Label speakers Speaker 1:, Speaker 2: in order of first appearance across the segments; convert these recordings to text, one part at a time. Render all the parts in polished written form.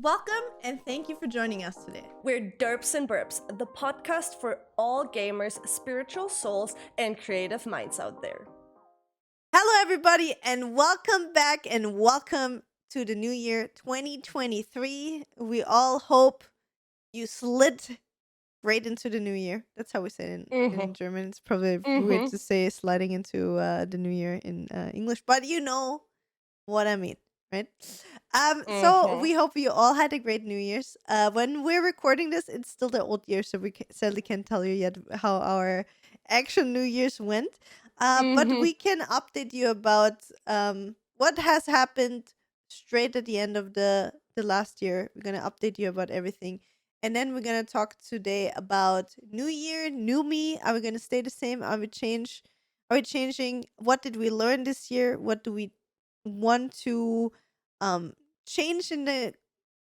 Speaker 1: Welcome and thank you for joining us today.
Speaker 2: We're Derps and Burps, the podcast for all gamers, spiritual souls, and creative minds out there.
Speaker 1: Hello, everybody, and welcome back and welcome to the new year 2023. We all hope you slid right into the new year. That's how we say it in German. It's probably weird to say sliding into the new year in English, but you know what I mean, right? So we hope you all had a great New Year's. When we're recording this, it's still the old year, so we sadly can't tell you yet how our actual New Year's went. But we can update you about what has happened straight at the end of the last year. We're gonna update you about everything, and then we're gonna talk today about New Year, new me. Are we gonna stay the same? Are we change? Are we changing? What did we learn this year? What do we want to um change in the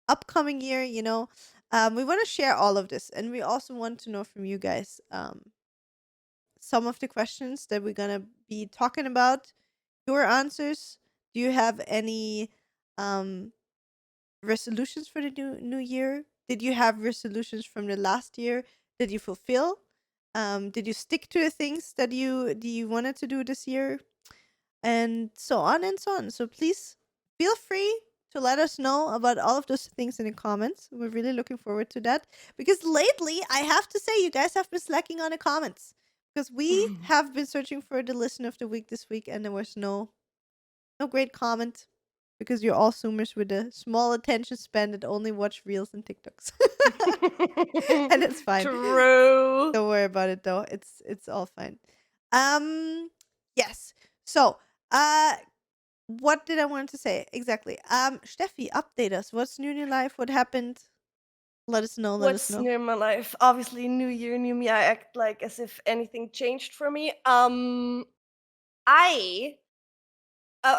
Speaker 1: upcoming year? We want to share all of this, and we also want to know from you guys some of the questions that we're gonna be talking about, your answers. Do you have any um resolutions for the new year? Did you have resolutions from the last year that you fulfill? Did you stick to the things that you wanted to do this year? And so on and so on. So please feel free to let us know about all of those things in the comments. We're really looking forward to that because lately, I have to say, you guys have been slacking on the comments because we have been searching for the listen of the week this week, and there was no great comment because you're all Zoomers with a small attention span that only watch reels and TikToks, and it's fine.
Speaker 2: True.
Speaker 1: Don't worry about it though. It's all fine. Yes. So, what did I want to say exactly? Steffi, update us. What's new in your life? What happened? Let us know.
Speaker 2: What's new in my life? Obviously, new year, new me. I act like as if anything changed for me. I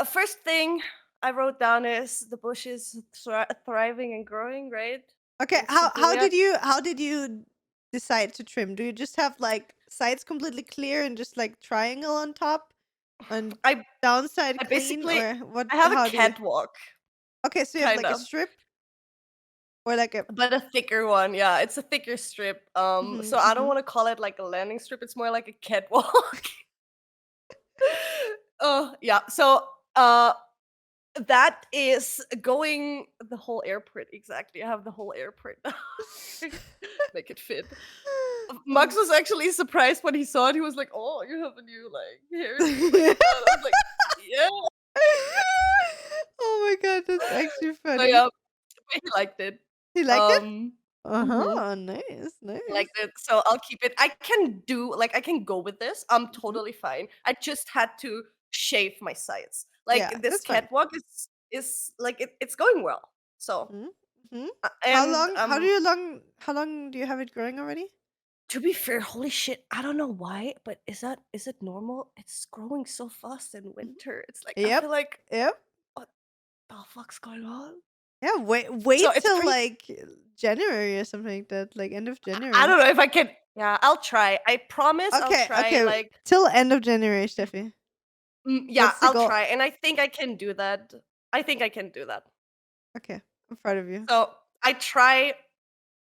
Speaker 2: first thing I wrote down is the bush is thriving and growing, right?
Speaker 1: Okay.
Speaker 2: Thanks to
Speaker 1: How
Speaker 2: Julia.
Speaker 1: did you decide to trim? Do you just have like sides completely clear and just like triangle on top and
Speaker 2: I
Speaker 1: downside
Speaker 2: I
Speaker 1: clean,
Speaker 2: basically
Speaker 1: or what?
Speaker 2: I have a
Speaker 1: How do you?
Speaker 2: catwalk,
Speaker 1: Okay, so you have
Speaker 2: kind
Speaker 1: like a
Speaker 2: of.
Speaker 1: strip or like a.
Speaker 2: But a thicker one, yeah, it's a thicker strip. So I don't
Speaker 1: Mhm.
Speaker 2: want to call it like a landing strip. It's more like a catwalk. Oh yeah. So that is going the whole airport exactly. I have the whole airport now. Make it fit. Max was actually surprised when he saw it. He was like, "Oh, you have a new like hairdo like that." I was like, "Yeah."
Speaker 1: Oh my god, that's actually
Speaker 2: So
Speaker 1: funny.
Speaker 2: yeah, he liked it.
Speaker 1: You liked it?
Speaker 2: Um, mhm.
Speaker 1: Uh-huh. Nice,
Speaker 2: Like
Speaker 1: nice.
Speaker 2: that, so I'll keep it. I can go with this. I'm
Speaker 1: Mhm.
Speaker 2: totally fine. I just had to shave my sides. Like
Speaker 1: Yeah,
Speaker 2: this
Speaker 1: that's fine.
Speaker 2: catwalk is like it's going well. So
Speaker 1: Mhm. Mhm. How
Speaker 2: and
Speaker 1: long? How long do you have it growing already?
Speaker 2: to be fair, holy shit, I don't know why, but is it normal? It's growing so fast in
Speaker 1: Mhm.
Speaker 2: winter. It's like I
Speaker 1: Yep.
Speaker 2: feel like
Speaker 1: Yep.
Speaker 2: what the fuck's going on?
Speaker 1: Yeah.
Speaker 2: So
Speaker 1: Wait
Speaker 2: it's
Speaker 1: till
Speaker 2: crazy.
Speaker 1: like January or something like that. Like end of
Speaker 2: I
Speaker 1: January.
Speaker 2: don't know if I can. Yeah, I'll try. I promise I'll
Speaker 1: Okay.
Speaker 2: try.
Speaker 1: Okay.
Speaker 2: Like
Speaker 1: Till end of January, Steffi.
Speaker 2: Yeah,
Speaker 1: That's the
Speaker 2: I'll
Speaker 1: goal.
Speaker 2: try, and I think I can do that. I think I can do that.
Speaker 1: Okay. I'm proud of you.
Speaker 2: So, I try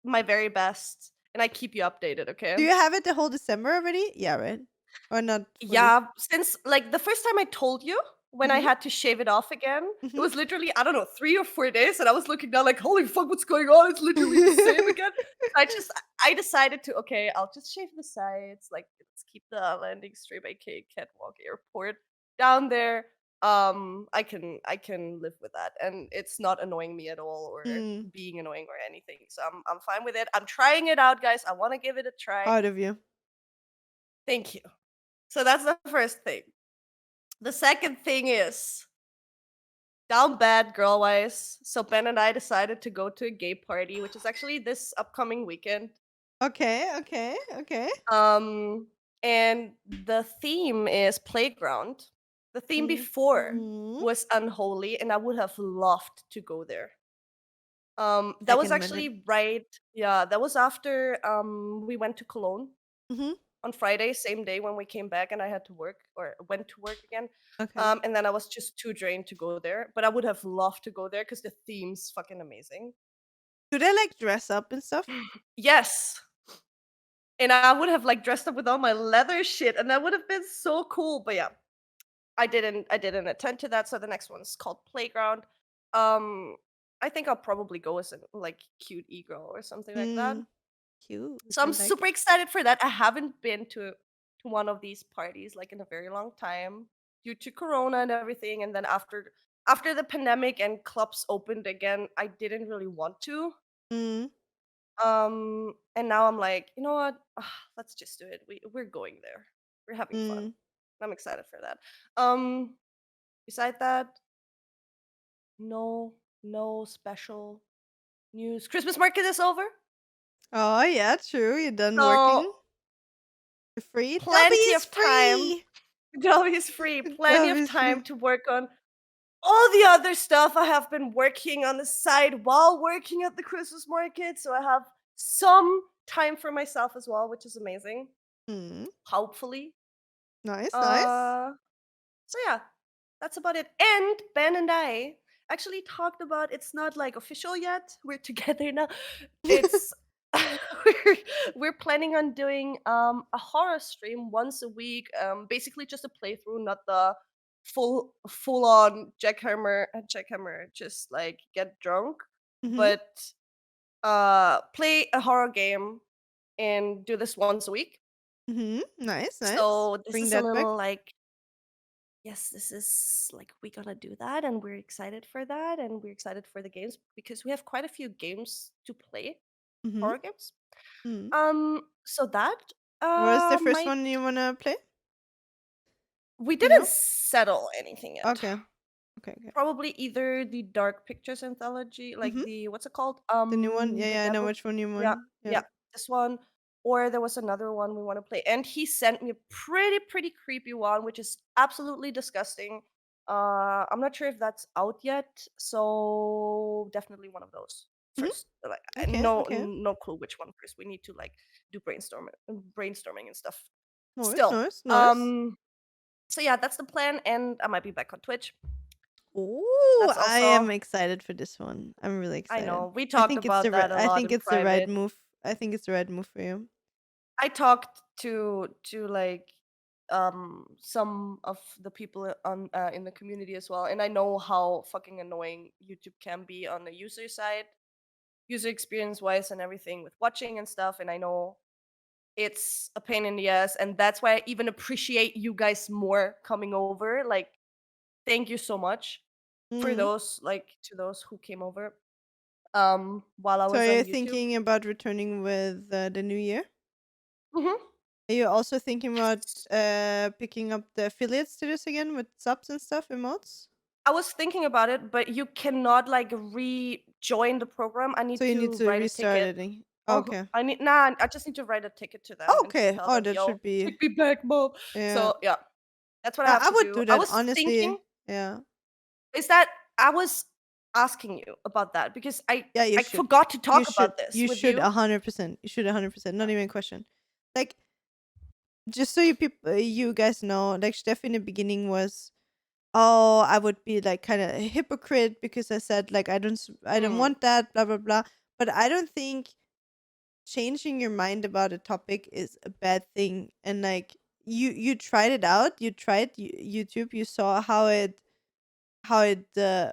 Speaker 2: my very best, and I keep you updated, okay?
Speaker 1: Do you have it the whole December already? Yeah. Right. Or not fully?
Speaker 2: Yeah, since, like, the first time I told you, when I
Speaker 1: Mhm.
Speaker 2: had to shave it off again, it
Speaker 1: Mhm.
Speaker 2: was literally, I don't know, 3 or 4 days, and I was looking down like, "Holy fuck, what's going on? It's literally the same again." I decided to, okay, I'll just shave the sides, like, let's keep the landing strip, aka catwalk airport, down there. I can live with that, and it's not annoying me at all or
Speaker 1: Mm,
Speaker 2: being annoying or anything, so I'm fine with it. I'm trying it out, guys. I wanna give it a try.
Speaker 1: proud of you.
Speaker 2: Thank you. So that's the first thing. The second thing is down bad girl wise. So Ben and I decided to go to a gay party, which is actually this upcoming weekend.
Speaker 1: Okay. Okay. Okay.
Speaker 2: Um, and the theme is playground. The theme before
Speaker 1: Mhm.
Speaker 2: was unholy, and I would have loved to go there.
Speaker 1: I
Speaker 2: That was
Speaker 1: can imagine.
Speaker 2: actually right. Yeah, that was after we went to Cologne
Speaker 1: Mhm.
Speaker 2: on Friday, same day when we came back and I had to work or went to work again.
Speaker 1: Okay.
Speaker 2: And then I was just too drained to go there. But I would have loved to go there because the theme's fucking amazing.
Speaker 1: Do they like dress up and stuff?
Speaker 2: Yes. And I would have like dressed up with all my leather shit, and that would have been so cool. But yeah, I didn't attend to that. So the next one's called Playground. Um, I think I'll probably go as a like cute e-girl or something like that.
Speaker 1: Mm, cute.
Speaker 2: So
Speaker 1: I
Speaker 2: I'm
Speaker 1: like
Speaker 2: super excited for that. I haven't been to one of these parties like in a very long time due to Corona and everything. And then after the pandemic and clubs opened again, I didn't really want to.
Speaker 1: it. Mm,
Speaker 2: And now I'm like, you know what? Let's just do it. We're going there. We're having fun.
Speaker 1: mm.
Speaker 2: I'm excited for that. Um, Beside that, no, no special news. Christmas market is over,
Speaker 1: Oh yeah, true. You're done
Speaker 2: so
Speaker 1: working. You're free. Dobby
Speaker 2: plenty
Speaker 1: is
Speaker 2: of time.
Speaker 1: free.
Speaker 2: Job is free. Plenty
Speaker 1: Dobby
Speaker 2: of
Speaker 1: is
Speaker 2: time
Speaker 1: free.
Speaker 2: to work on all the other stuff I have been working on the side while working at the Christmas market. So I have some time for myself as well, which is amazing.
Speaker 1: Mm,
Speaker 2: Hopefully.
Speaker 1: nice, nice.
Speaker 2: Uh So yeah, that's about it. And Ben and I actually talked about it's not like official yet. We're together now. It's we're, we're planning on doing a horror stream once a week. Basically just a playthrough, not the full on jackhammer, just like get drunk,
Speaker 1: Mm-hmm.
Speaker 2: but play a horror game and do this once a week.
Speaker 1: Mm-hmm. Nice, nice.
Speaker 2: So this
Speaker 1: Bring
Speaker 2: is a
Speaker 1: that back.
Speaker 2: little like yes, this is like we gonna do that, and we're excited for that, and we're excited for the games because we have quite a few games to play,
Speaker 1: Mm-hmm.
Speaker 2: horror games.
Speaker 1: Mm.
Speaker 2: So that
Speaker 1: What is the first
Speaker 2: might
Speaker 1: one you wanna play?
Speaker 2: we
Speaker 1: You
Speaker 2: didn't
Speaker 1: know?
Speaker 2: settle anything yet.
Speaker 1: Okay. Okay, okay.
Speaker 2: Probably either the Dark Pictures anthology, like
Speaker 1: Mm-hmm.
Speaker 2: the what's it called?
Speaker 1: The new one? Yeah,
Speaker 2: The
Speaker 1: yeah, I know
Speaker 2: Devil.
Speaker 1: which one you
Speaker 2: Yeah,
Speaker 1: want. Yeah.
Speaker 2: yeah, this one. Or there was another one we want to play, and he sent me a pretty creepy one, which is absolutely disgusting. I'm not sure if that's out yet, so definitely one of those
Speaker 1: Mm-hmm.
Speaker 2: first. Like,
Speaker 1: Okay, okay.
Speaker 2: no clue which one first. We need to like do brainstorming and stuff.
Speaker 1: Nice,
Speaker 2: Still,
Speaker 1: nice, nice.
Speaker 2: so yeah, that's the plan, and I might be back on Twitch.
Speaker 1: Ooh,
Speaker 2: That's
Speaker 1: I am
Speaker 2: also
Speaker 1: excited for this one. I'm really
Speaker 2: I
Speaker 1: excited.
Speaker 2: know we talked about that a
Speaker 1: I
Speaker 2: lot
Speaker 1: think
Speaker 2: in
Speaker 1: it's the right
Speaker 2: private.
Speaker 1: move. I think it's the right move for you.
Speaker 2: I talked to like some of the people on in the community as well, and I know how fucking annoying YouTube can be on the user side, user experience wise, and everything with watching and stuff. And I know it's a pain in the ass, and that's why I even appreciate you guys more coming over. Like, thank you so much for
Speaker 1: Mm.
Speaker 2: those like to those who came over while I
Speaker 1: So
Speaker 2: was
Speaker 1: are you
Speaker 2: on YouTube.
Speaker 1: thinking about returning with the new year?
Speaker 2: Hmm.
Speaker 1: Are you also thinking about picking up the affiliates to this again with subs and stuff, emotes?
Speaker 2: I was thinking about it, but you cannot like rejoin the program. I
Speaker 1: So
Speaker 2: need
Speaker 1: you need
Speaker 2: to
Speaker 1: to
Speaker 2: write a
Speaker 1: restart
Speaker 2: ticket.
Speaker 1: it.
Speaker 2: Uh-huh.
Speaker 1: Okay.
Speaker 2: I need nah. I just need to write a ticket to them
Speaker 1: Oh,
Speaker 2: and just
Speaker 1: okay.
Speaker 2: tell
Speaker 1: Oh,
Speaker 2: them,
Speaker 1: that
Speaker 2: "Yo,
Speaker 1: should be.
Speaker 2: take me back, mom."
Speaker 1: Yeah.
Speaker 2: So yeah, that's what I
Speaker 1: Yeah,
Speaker 2: have
Speaker 1: I
Speaker 2: to
Speaker 1: would
Speaker 2: do.
Speaker 1: do
Speaker 2: I
Speaker 1: that
Speaker 2: was
Speaker 1: honestly.
Speaker 2: thinking,
Speaker 1: Yeah.
Speaker 2: is that I was asking you about that because I
Speaker 1: Yeah, you
Speaker 2: I
Speaker 1: should.
Speaker 2: forgot to
Speaker 1: You
Speaker 2: talk
Speaker 1: should.
Speaker 2: about this
Speaker 1: You
Speaker 2: with
Speaker 1: should
Speaker 2: you.
Speaker 1: 100%. You should 100%. Not even a question. Like, just so you guys know, like Steffi in the beginning was, oh, I would be like kind of a hypocrite because I said like I don't
Speaker 2: Mm,
Speaker 1: want that, blah blah blah. But I don't think changing your mind about a topic is a bad thing. And like you tried it out, you tried YouTube, you saw how it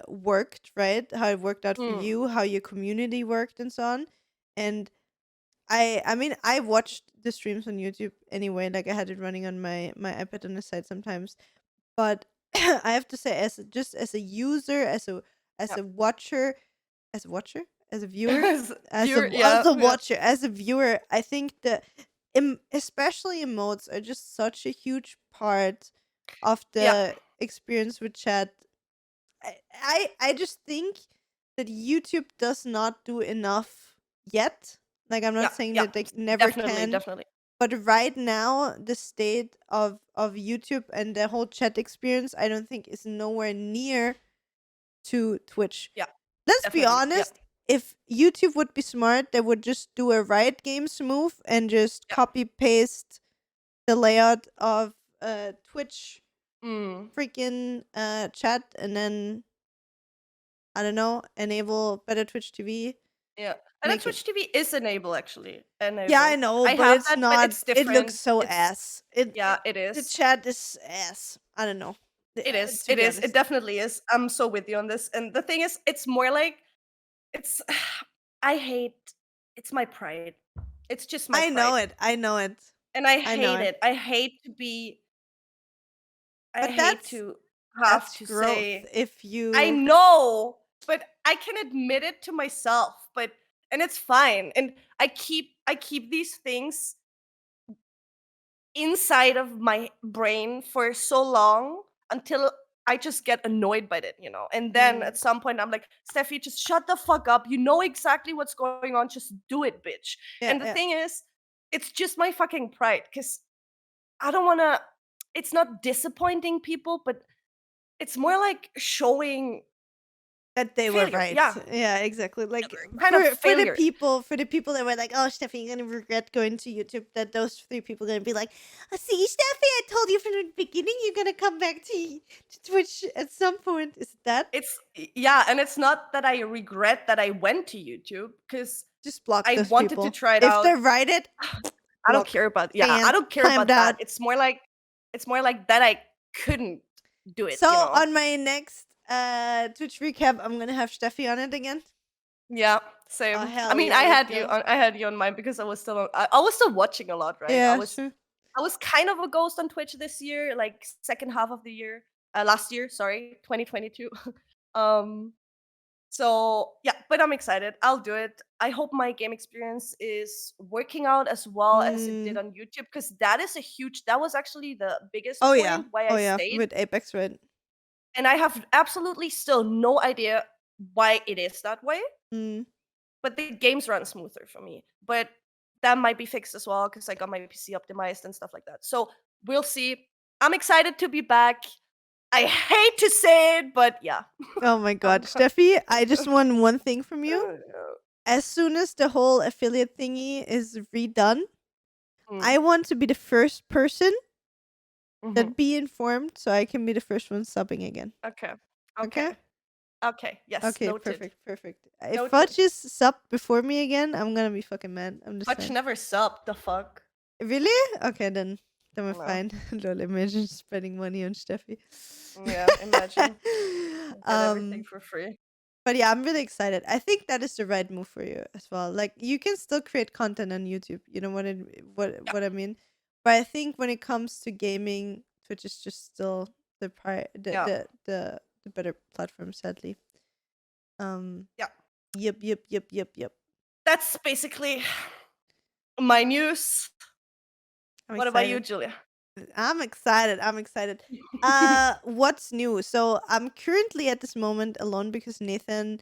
Speaker 1: worked, right? How it worked out for
Speaker 2: mm,
Speaker 1: you, how your community worked, and so on. And I mean, I watched the streams on YouTube anyway. Like I had it running on my iPad on the side sometimes. But I have to say, just as a user, as
Speaker 2: yeah.
Speaker 1: a watcher, as a viewer,
Speaker 2: Viewer,
Speaker 1: as
Speaker 2: yeah,
Speaker 1: a
Speaker 2: yeah,
Speaker 1: watcher, as a viewer, I think that especially emotes are just such a huge part of
Speaker 2: yeah,
Speaker 1: the experience with chat. I just think that YouTube does not do enough yet. Like I'm not
Speaker 2: yeah,
Speaker 1: saying
Speaker 2: yeah.
Speaker 1: that they never
Speaker 2: Definitely,
Speaker 1: can,
Speaker 2: definitely.
Speaker 1: but right now the state of YouTube and the whole chat experience, I don't think is nowhere near to Twitch.
Speaker 2: Yeah,
Speaker 1: Let's be
Speaker 2: definitely. Yeah,
Speaker 1: honest. If YouTube would be smart, they would just do a Riot Games move and just
Speaker 2: yeah.
Speaker 1: copy paste the layout of Twitch
Speaker 2: Mm,
Speaker 1: freaking chat, and then I don't know, enable better Twitch TV.
Speaker 2: Yeah. And then
Speaker 1: Make it.
Speaker 2: Twitch TV is actually
Speaker 1: Yeah, I
Speaker 2: enabled.
Speaker 1: know,
Speaker 2: I
Speaker 1: but
Speaker 2: have
Speaker 1: it's
Speaker 2: that, but
Speaker 1: not.
Speaker 2: it's
Speaker 1: It looks
Speaker 2: different.
Speaker 1: so
Speaker 2: It's
Speaker 1: ass. It
Speaker 2: yeah, it
Speaker 1: the
Speaker 2: is.
Speaker 1: chat is ass. I don't know.
Speaker 2: It is.
Speaker 1: To
Speaker 2: It
Speaker 1: be
Speaker 2: is. It
Speaker 1: honest,
Speaker 2: definitely is. I'm so with you on this. And the thing is, it's more like it's I hate it's my pride. It's just my
Speaker 1: I know
Speaker 2: pride.
Speaker 1: it. I know it.
Speaker 2: And I
Speaker 1: I know
Speaker 2: hate
Speaker 1: it.
Speaker 2: it. I
Speaker 1: But
Speaker 2: hate to have
Speaker 1: that's
Speaker 2: to
Speaker 1: growth.
Speaker 2: say
Speaker 1: If
Speaker 2: I
Speaker 1: you
Speaker 2: know, but I can admit it to myself, but and it's fine. And I keep these things inside of my brain for so long until I just get annoyed by it. And then
Speaker 1: Mm,
Speaker 2: at some point I'm like, Steffi, just shut the fuck up. You know exactly what's going on. Just do it, bitch.
Speaker 1: yeah,
Speaker 2: And the
Speaker 1: yeah.
Speaker 2: thing is, it's just my fucking pride because I don't want to. It's not disappointing people, but it's more like showing
Speaker 1: That they were
Speaker 2: failure.
Speaker 1: right.
Speaker 2: Yeah,
Speaker 1: Yeah, exactly. Like
Speaker 2: kind of
Speaker 1: for the
Speaker 2: failure.
Speaker 1: people that were like, "Oh, Steffi, you're gonna regret going to YouTube." That those three people gonna be like, "See, Steffi, I told you from the beginning you're gonna come back to Twitch at some point." Is it that?
Speaker 2: Yeah, and it's not that I regret that I went to YouTube because
Speaker 1: Just block
Speaker 2: I
Speaker 1: those
Speaker 2: wanted to
Speaker 1: people.
Speaker 2: try it
Speaker 1: If
Speaker 2: out.
Speaker 1: they write it,
Speaker 2: I don't
Speaker 1: block,
Speaker 2: care about I
Speaker 1: banned,
Speaker 2: don't care
Speaker 1: timed
Speaker 2: about that.
Speaker 1: out.
Speaker 2: It's more like that I couldn't do it,
Speaker 1: So
Speaker 2: you know?
Speaker 1: on my next Twitch recap, I'm gonna have Steffi on it again.
Speaker 2: Yeah,
Speaker 1: Oh
Speaker 2: same. I
Speaker 1: hell
Speaker 2: mean,
Speaker 1: yeah, let's go.
Speaker 2: I had you on mine because I was still watching a lot, right? I
Speaker 1: Yeah,
Speaker 2: was
Speaker 1: sure.
Speaker 2: I was kind of a ghost on Twitch this year, like second half of the year. Last year, sorry, 2022. um So yeah, but I'm excited. I'll do it. I hope my game experience is working out as well as it did
Speaker 1: Mm.
Speaker 2: on YouTube because that was actually the biggest
Speaker 1: Oh yeah.
Speaker 2: point why
Speaker 1: Oh
Speaker 2: I
Speaker 1: yeah.
Speaker 2: stayed.
Speaker 1: With Apex, right?
Speaker 2: And I have absolutely still no idea why it is that way,
Speaker 1: Mm.
Speaker 2: but the games run smoother for me. But that might be fixed as well because I got my PC optimized and stuff like that. So we'll see. I'm excited to be back. I hate to say it, but yeah.
Speaker 1: Oh my god,
Speaker 2: I'm
Speaker 1: Steffi, I just want one thing from you.
Speaker 2: uh,
Speaker 1: As soon as the whole affiliate thingy is redone,
Speaker 2: mm,
Speaker 1: I want to be the first person
Speaker 2: mhm.
Speaker 1: that be informed so I can be the first one subbing again.
Speaker 2: Okay.
Speaker 1: Okay?
Speaker 2: Okay. Okay. Yes.
Speaker 1: Okay,
Speaker 2: Noted.
Speaker 1: perfect, perfect. If
Speaker 2: Noted.
Speaker 1: Fudge is sub before me again, I'm gonna be fucking mad. I'm just
Speaker 2: Fudge
Speaker 1: saying.
Speaker 2: never subbed. The fuck?
Speaker 1: Really? Okay, then we're
Speaker 2: No.
Speaker 1: fine. Lol, imagine spending money on Steffi.
Speaker 2: Yeah. Imagine. Get everything
Speaker 1: um,
Speaker 2: for free.
Speaker 1: but yeah, I'm really excited. I think that is the right move for you as well. Like you can still create content on YouTube. You know
Speaker 2: Yeah.
Speaker 1: what I mean? But I think when it comes to gaming, Twitch is just still
Speaker 2: Yeah.
Speaker 1: the better platform, sadly. Um,
Speaker 2: Yeah.
Speaker 1: yep.
Speaker 2: That's basically my news.
Speaker 1: I'm
Speaker 2: What about you,
Speaker 1: excited.
Speaker 2: Julia?
Speaker 1: I'm excited. I'm excited. What's new? So I'm currently at this moment alone because Nathan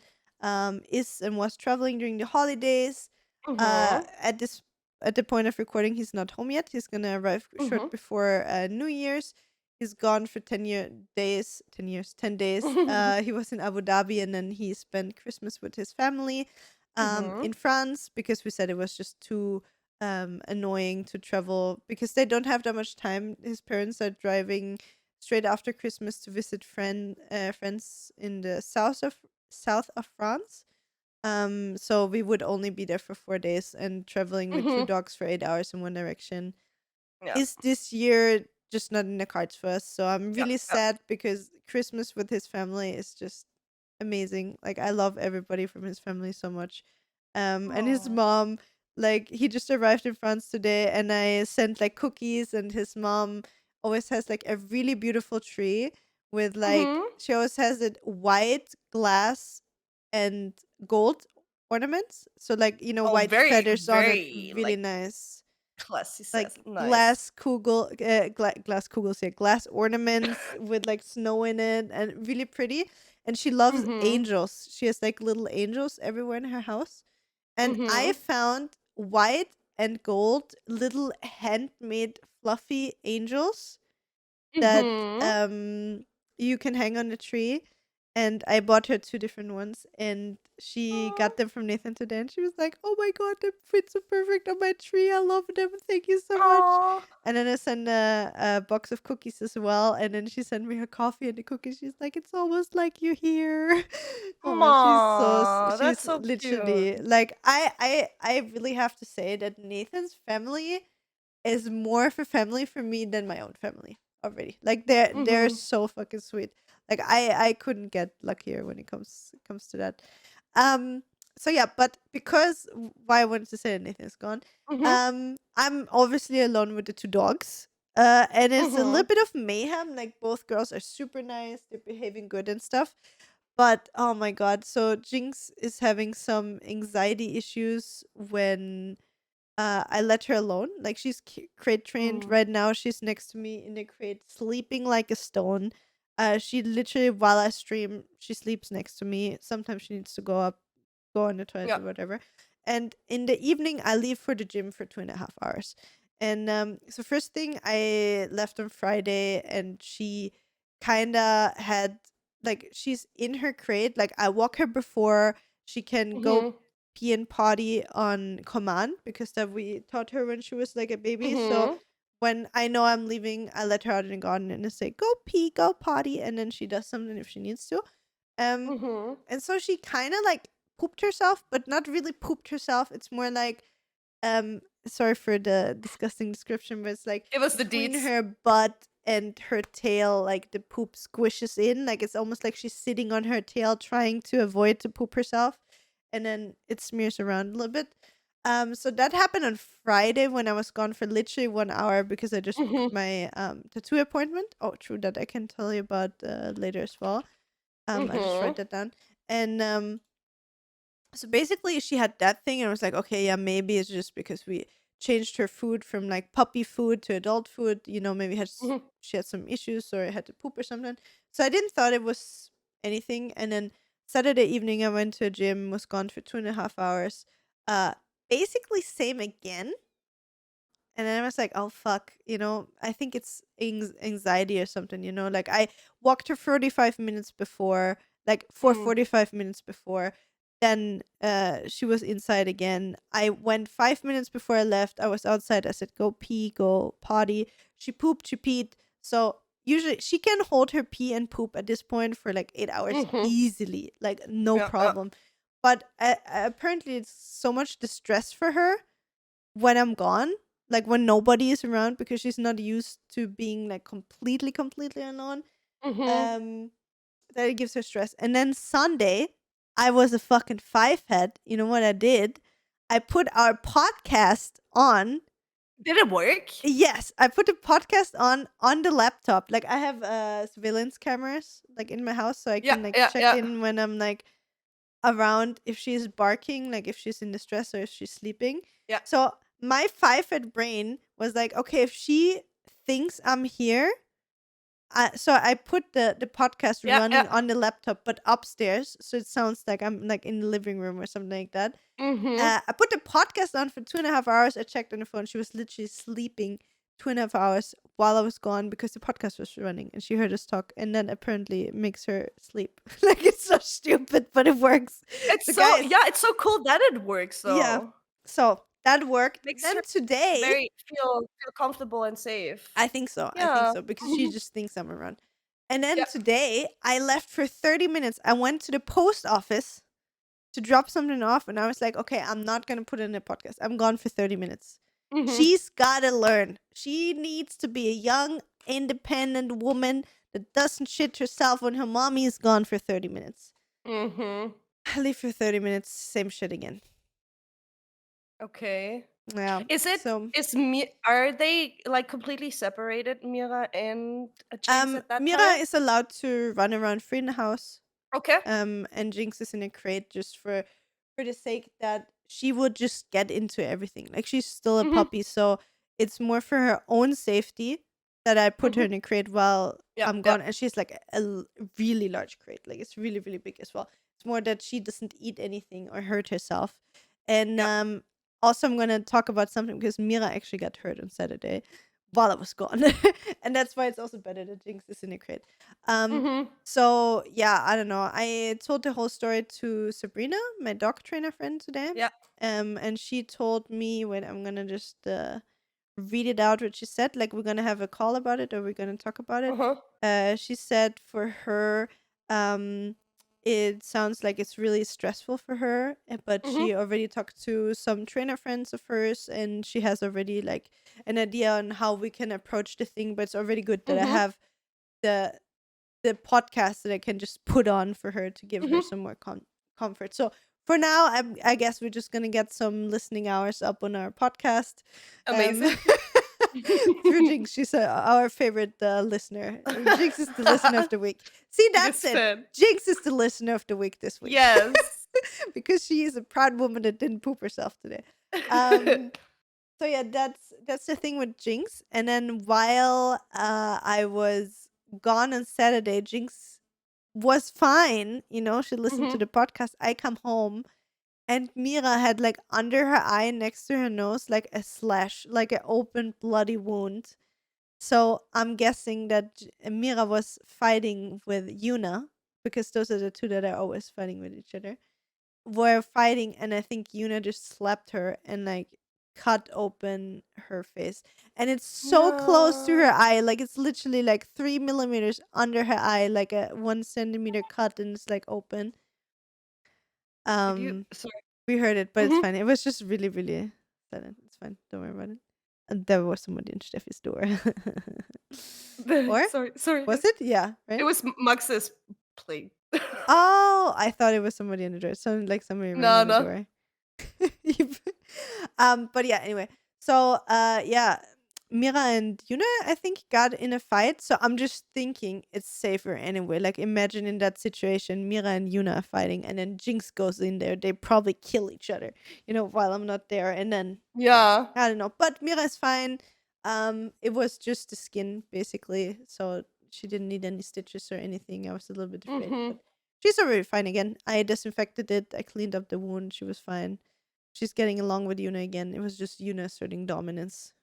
Speaker 1: is and was traveling during the holidays.
Speaker 2: Mhm.
Speaker 1: At this at the point of recording, he's not home yet. He's gonna arrive short
Speaker 2: Mhm.
Speaker 1: before New Year's. He's gone for 10 days. 10 years, 10 days. He was in Abu Dhabi and then he spent Christmas with his family
Speaker 2: Mhm.
Speaker 1: in France because we said it was just too annoying to travel because they don't have that much time. His parents are driving straight after Christmas to visit friends in the south of France. So we would only be there for 4 days, and traveling with two
Speaker 2: Mhm.
Speaker 1: dogs for 8 hours in one direction
Speaker 2: Yeah.
Speaker 1: is this year just not in the cards for us. So I'm
Speaker 2: Yeah.
Speaker 1: really
Speaker 2: Yeah.
Speaker 1: sad because Christmas with his family is just amazing. Like I love everybody from his family so much. And his
Speaker 2: Aw.
Speaker 1: mom, like he just arrived in France today, and I sent like cookies, and his mom always has like a really beautiful tree with like
Speaker 2: Mhm.
Speaker 1: she always has it white glass and gold ornaments. So like
Speaker 2: Oh,
Speaker 1: white
Speaker 2: very,
Speaker 1: feathers on it,
Speaker 2: very
Speaker 1: really
Speaker 2: like
Speaker 1: nice
Speaker 2: classy says.
Speaker 1: like
Speaker 2: Nice.
Speaker 1: glass kugels, yeah, glass ornaments with like snow in it and really pretty. And she loves
Speaker 2: Mhm.
Speaker 1: angels. She has like little angels everywhere in her house. And I
Speaker 2: Mhm.
Speaker 1: found white and gold little handmade fluffy angels that
Speaker 2: Mhm.
Speaker 1: you can hang on a tree. and I bought her 2 different ones, and she
Speaker 2: Aw.
Speaker 1: got them from Nathan today, and she was like, "Oh my god, they fit so perfect on my tree. I love them. Thank you so much."
Speaker 2: Aw.
Speaker 1: And then I sent a box of cookies as well, and then she sent me her coffee and the cookies. She's like, "It's almost like you're here." Oh my,
Speaker 2: Aw, that's
Speaker 1: she's
Speaker 2: so cute.
Speaker 1: literally like I really have to say that Nathan's family is more of a family for me than my own family already. Like they're
Speaker 2: Mhm.
Speaker 1: so fucking sweet. Like I couldn't get luckier when it comes to that. Um so yeah, but because why I wanted to say that Nathan's gone,
Speaker 2: Mhm.
Speaker 1: I'm obviously alone with the 2 dogs. And it's a little
Speaker 2: Mhm.
Speaker 1: bit of mayhem. Like both girls are super nice, they're behaving good and stuff. But oh my god, so Jinx is having some anxiety issues when I let her alone. Like she's crate trained
Speaker 2: Mm.
Speaker 1: right now. She's next to me in the crate, sleeping like a stone. She literally, while I stream, she sleeps next to me. Sometimes she needs to go on the toilet
Speaker 2: Yeah.
Speaker 1: or whatever. And in the evening, I leave for the gym for 2.5 hours. And so first thing, I left on Friday, and she kind of had like she's in her crate. Like I walk her before she can go
Speaker 2: Mhm.
Speaker 1: pee and potty on command, because that we taught her when she was like a baby. So
Speaker 2: Mhm.
Speaker 1: when I know I'm leaving, I let her out in the garden and I say, "Go pee, go potty," and then she does something if she needs to. Um,
Speaker 2: Mhm.
Speaker 1: and so she kind of like pooped herself, but not really pooped herself. It's more like sorry for the disgusting description, but it's like
Speaker 2: Give us the
Speaker 1: between
Speaker 2: deets.
Speaker 1: her butt and her tail, like the poop squishes in. Like it's almost like she's sitting on her tail trying to avoid to poop herself, and then it smears around a little bit. So that happened on Friday when I was gone for literally 1 hour because I just booked
Speaker 2: Mhm.
Speaker 1: my tattoo appointment. Oh, true, that I can tell you about later as well. I just write
Speaker 2: Mhm.
Speaker 1: that down. And so basically she had that thing, and I was like, okay, yeah, maybe it's just because we changed her food from like puppy food to adult food. Maybe
Speaker 2: Mhm.
Speaker 1: she had some issues or had to poop or something. So I didn't thought it was anything. And then Saturday evening I went to a gym, was gone for 2.5 hours. Uh Basically same again. And then I was like, oh fuck, I think it's anxiety or something, like I walked her 45 minutes before, like for
Speaker 2: Mm.
Speaker 1: 45 minutes before. Then she was inside again. I went 5 minutes before I left. I was outside. I said, go pee, go potty. She pooped, she peed. So usually she can hold her pee and poop at this point for like 8 hours
Speaker 2: Mhm.
Speaker 1: easily, like no
Speaker 2: Yeah. Yeah.
Speaker 1: problem. But apparently it's so much distress for her when I'm gone, like when nobody is around, because she's not used to being like completely alone.
Speaker 2: Mhm.
Speaker 1: Um, that it gives her stress. And then Sunday, I was a fucking five head. You know what I did? I put our podcast on.
Speaker 2: Did it work?
Speaker 1: Yes, I put the podcast on the laptop. Like I have surveillance cameras like in my house, so I
Speaker 2: Yeah.
Speaker 1: can like
Speaker 2: Yeah.
Speaker 1: check
Speaker 2: Yeah.
Speaker 1: in when I'm like around, if she's barking, like if she's in distress or if she's sleeping.
Speaker 2: Yeah.
Speaker 1: So my five-head brain was like, okay, if she thinks I'm here, so I put the podcast
Speaker 2: Yeah.
Speaker 1: running
Speaker 2: Yeah.
Speaker 1: on the laptop, but upstairs, so it sounds like I'm like in the living room or something like that.
Speaker 2: Mhm.
Speaker 1: I put the podcast on for 2.5 hours. I checked on the phone. She was literally sleeping 2.5 hours while I was gone because the podcast was running and she heard us talk. And then apparently it makes her sleep. Like it's so stupid, but it works.
Speaker 2: It's
Speaker 1: So,
Speaker 2: so
Speaker 1: guys,
Speaker 2: yeah, it's so cool that it works
Speaker 1: yeah.
Speaker 2: though.
Speaker 1: So that worked.
Speaker 2: Makes her
Speaker 1: Then today,
Speaker 2: very feel comfortable and safe.
Speaker 1: I think so. I think
Speaker 2: Yeah.
Speaker 1: so because she
Speaker 2: Mhm.
Speaker 1: just thinks I'm around. And then
Speaker 2: Yeah.
Speaker 1: today, I left for 30 minutes. I went to the post office to drop something off, and I was like, okay, I'm not gonna put it in a podcast. I'm gone for 30 minutes.
Speaker 2: Mhm.
Speaker 1: She's gotta learn. She needs to be a young, independent woman that doesn't shit herself when her mommy is gone for 30 minutes.
Speaker 2: Mhm.
Speaker 1: I leave for 30 minutes, same shit again.
Speaker 2: Okay.
Speaker 1: Yeah. So
Speaker 2: Are they like completely separated, Mira and Jinx at that
Speaker 1: Mira
Speaker 2: time?
Speaker 1: is allowed to run around free in the house.
Speaker 2: Okay.
Speaker 1: And Jinx is in a crate just for the sake that she would just get into everything. Like she's still a
Speaker 2: Mhm.
Speaker 1: puppy, so it's more for her own safety that I put her
Speaker 2: Mhm.
Speaker 1: in a crate while
Speaker 2: Yeah.
Speaker 1: I'm
Speaker 2: Yeah.
Speaker 1: gone. And she's like really large crate, like it's really big as well. It's more that she doesn't eat anything or hurt herself. And
Speaker 2: Yeah.
Speaker 1: also I'm gonna talk about something because Mira actually got hurt on Saturday while I was gone. And that's why it's also better that Jinx is in a crate.
Speaker 2: Mhm.
Speaker 1: So yeah, I don't know. I told the whole story to Sabrina, my dog trainer friend today.
Speaker 2: Yeah.
Speaker 1: And she told me, wait, I'm gonna just read it out what she said. Like, we're gonna have a call about it, or we're gonna talk about it.
Speaker 2: Uh-huh.
Speaker 1: She said for her, um, it sounds like it's really stressful for her, but
Speaker 2: Mhm.
Speaker 1: she already talked to some trainer friends of hers, and she has already like an idea on how we can approach the thing. But it's already good that I
Speaker 2: Mhm.
Speaker 1: have the the podcast that I can just put on for her to give her
Speaker 2: Mhm.
Speaker 1: some more comfort. So for now, I guess we're just gonna get some listening hours up on our podcast. Um,
Speaker 2: Amazing.
Speaker 1: through Jinx, she's our favorite listener. Jinx is the listener of the week. See, that's
Speaker 2: Biggest
Speaker 1: it.
Speaker 2: fan.
Speaker 1: Jinx is the listener of the week this week.
Speaker 2: Yes.
Speaker 1: Because she is a proud woman that didn't poop herself today. Um, so yeah, that's the thing with Jinx. And then while I was gone on Saturday, Jinx was fine. She listened to
Speaker 2: Mhm.
Speaker 1: the podcast. I come home and Mira had like under her eye next to her nose like a slash, like an open bloody wound. So I'm guessing that Mira was fighting with Yuna, because those are the two that are always fighting with each other. Were fighting, and I think Yuna just slapped her and like cut open her face. And it's so close to her
Speaker 2: No.
Speaker 1: eye, like it's literally like 3 millimeters under her eye, like a 1 centimeter cut, and it's like open.
Speaker 2: Did you
Speaker 1: Um,
Speaker 2: sorry.
Speaker 1: we heard it, but it's
Speaker 2: Mhm.
Speaker 1: fine. It was just really, really silent. It's fine. Don't worry about it. And there was somebody in Steffi's door. Or
Speaker 2: Sorry.
Speaker 1: was it? Yeah,
Speaker 2: It
Speaker 1: right?
Speaker 2: was Max's plate.
Speaker 1: Oh, I thought it was somebody in the door. It sounded like somebody rang
Speaker 2: No,
Speaker 1: on the
Speaker 2: no.
Speaker 1: door. But yeah, anyway. So yeah, Mira and Yuna, I think, got in a fight. So I'm just thinking it's safer anyway. Like, imagine in that situation, Mira and Yuna are fighting, and then Jinx goes in there. They probably kill each other, while I'm not there. And then yeah,
Speaker 2: Yeah.
Speaker 1: I don't know. But Mira is fine. It was just the skin basically, so she didn't need any stitches or anything. I was a little bit afraid, but
Speaker 2: Mhm.
Speaker 1: she's already fine again. I disinfected it. I cleaned up the wound. She was fine. She's getting along with Yuna again. It was just Yuna asserting dominance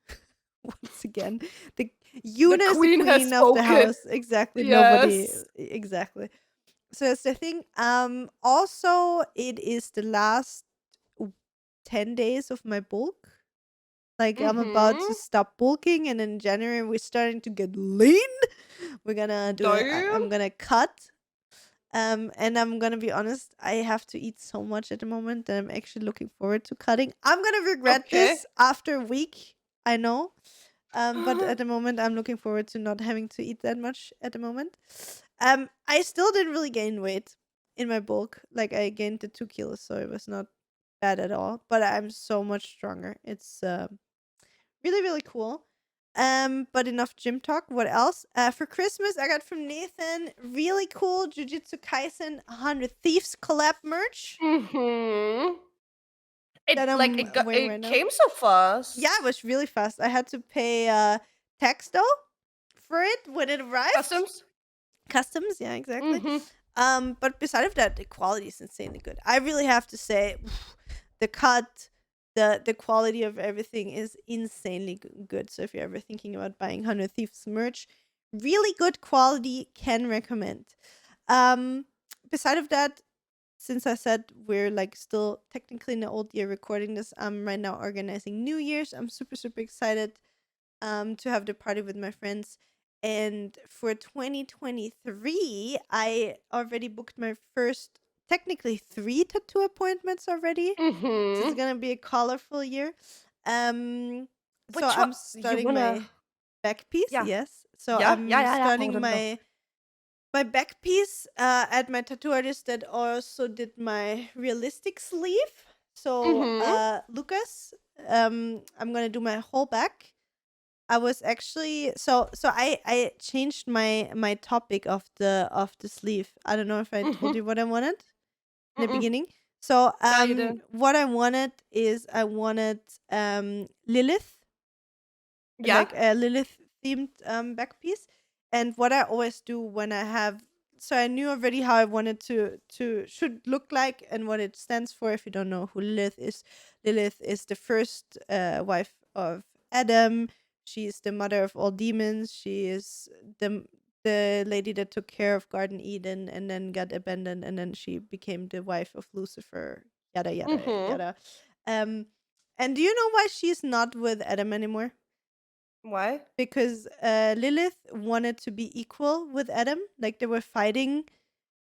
Speaker 1: once again. The
Speaker 2: The
Speaker 1: Yuna is the
Speaker 2: queen has
Speaker 1: queen of the
Speaker 2: spoken.
Speaker 1: house. Exactly. Nobody.
Speaker 2: Yes.
Speaker 1: Exactly. So that's the thing. Also, it is the last 10 days of my bulk. Like, I'm about to
Speaker 2: Mhm.
Speaker 1: stop bulking, and in January we're starting to get lean. We're gonna do it. I'm
Speaker 2: Damn.
Speaker 1: gonna cut. And I'm gonna be honest, I have to eat so much at the moment that I'm actually looking forward to cutting. I'm gonna regret
Speaker 2: Okay.
Speaker 1: this after a week, I know. But at the moment, I'm looking forward to not having to eat that much at the moment. I still didn't really gain weight in my bulk. Like, I gained the 2 kilos, so it was not bad at all. But I'm so much stronger. It's really, really cool. But enough gym talk. What else? For Christmas, I got from Nathan really cool Jujutsu Kaisen 100 Thieves collab merch
Speaker 2: Mhm.
Speaker 1: that
Speaker 2: It like
Speaker 1: I'm wearing right
Speaker 2: it
Speaker 1: now.
Speaker 2: came so
Speaker 1: Yeah,
Speaker 2: fast.
Speaker 1: it was really fast. I had to pay tax though for it when it arrived.
Speaker 2: Customs?
Speaker 1: Customs, yeah, exactly.
Speaker 2: Mhm.
Speaker 1: But beside of that, the quality is insanely good. I really have to say, the cut, the quality of everything is insanely good. So if you're ever thinking about buying 100 Thieves merch, really good quality, can recommend. Um, beside of that, since I said we're like still technically in the old year recording this, I'm right now organizing New Year's. I'm super super excited to have the party with my friends. And for 2023, I already booked my first, technically 3 tattoo appointments already. So it's
Speaker 2: Mhm.
Speaker 1: gonna be a colorful year. So
Speaker 2: Which one
Speaker 1: I'm
Speaker 2: you
Speaker 1: starting
Speaker 2: wanna
Speaker 1: my back piece,
Speaker 2: yeah.
Speaker 1: yes. So I'm
Speaker 2: Yeah. I
Speaker 1: starting
Speaker 2: wanna know.
Speaker 1: my back piece at my tattoo artist that also did my realistic sleeve. So
Speaker 2: Mhm.
Speaker 1: Lucas, I'm gonna do my whole back. I was actually I changed my topic of the sleeve. I don't know if I told
Speaker 2: Mhm.
Speaker 1: you what I wanted in the
Speaker 2: Mm-mm.
Speaker 1: beginning. So
Speaker 2: No, you didn't.
Speaker 1: what I wanted is I wanted Lilith,
Speaker 2: Yeah.
Speaker 1: like a Lilith themed back piece. And what I always do when I have, so I knew already how I wanted to should look like and what it stands for. If you don't know who Lilith is the first wife of Adam. she's the mother of all demons. She is the lady that took care of Garden Eden and then got abandoned, and then she became the wife of Lucifer. Yada yada
Speaker 2: Mhm.
Speaker 1: yada. Um, and do you know why she's not with Adam anymore?
Speaker 2: Why?
Speaker 1: Because Lilith wanted to be equal with Adam. Like they were fighting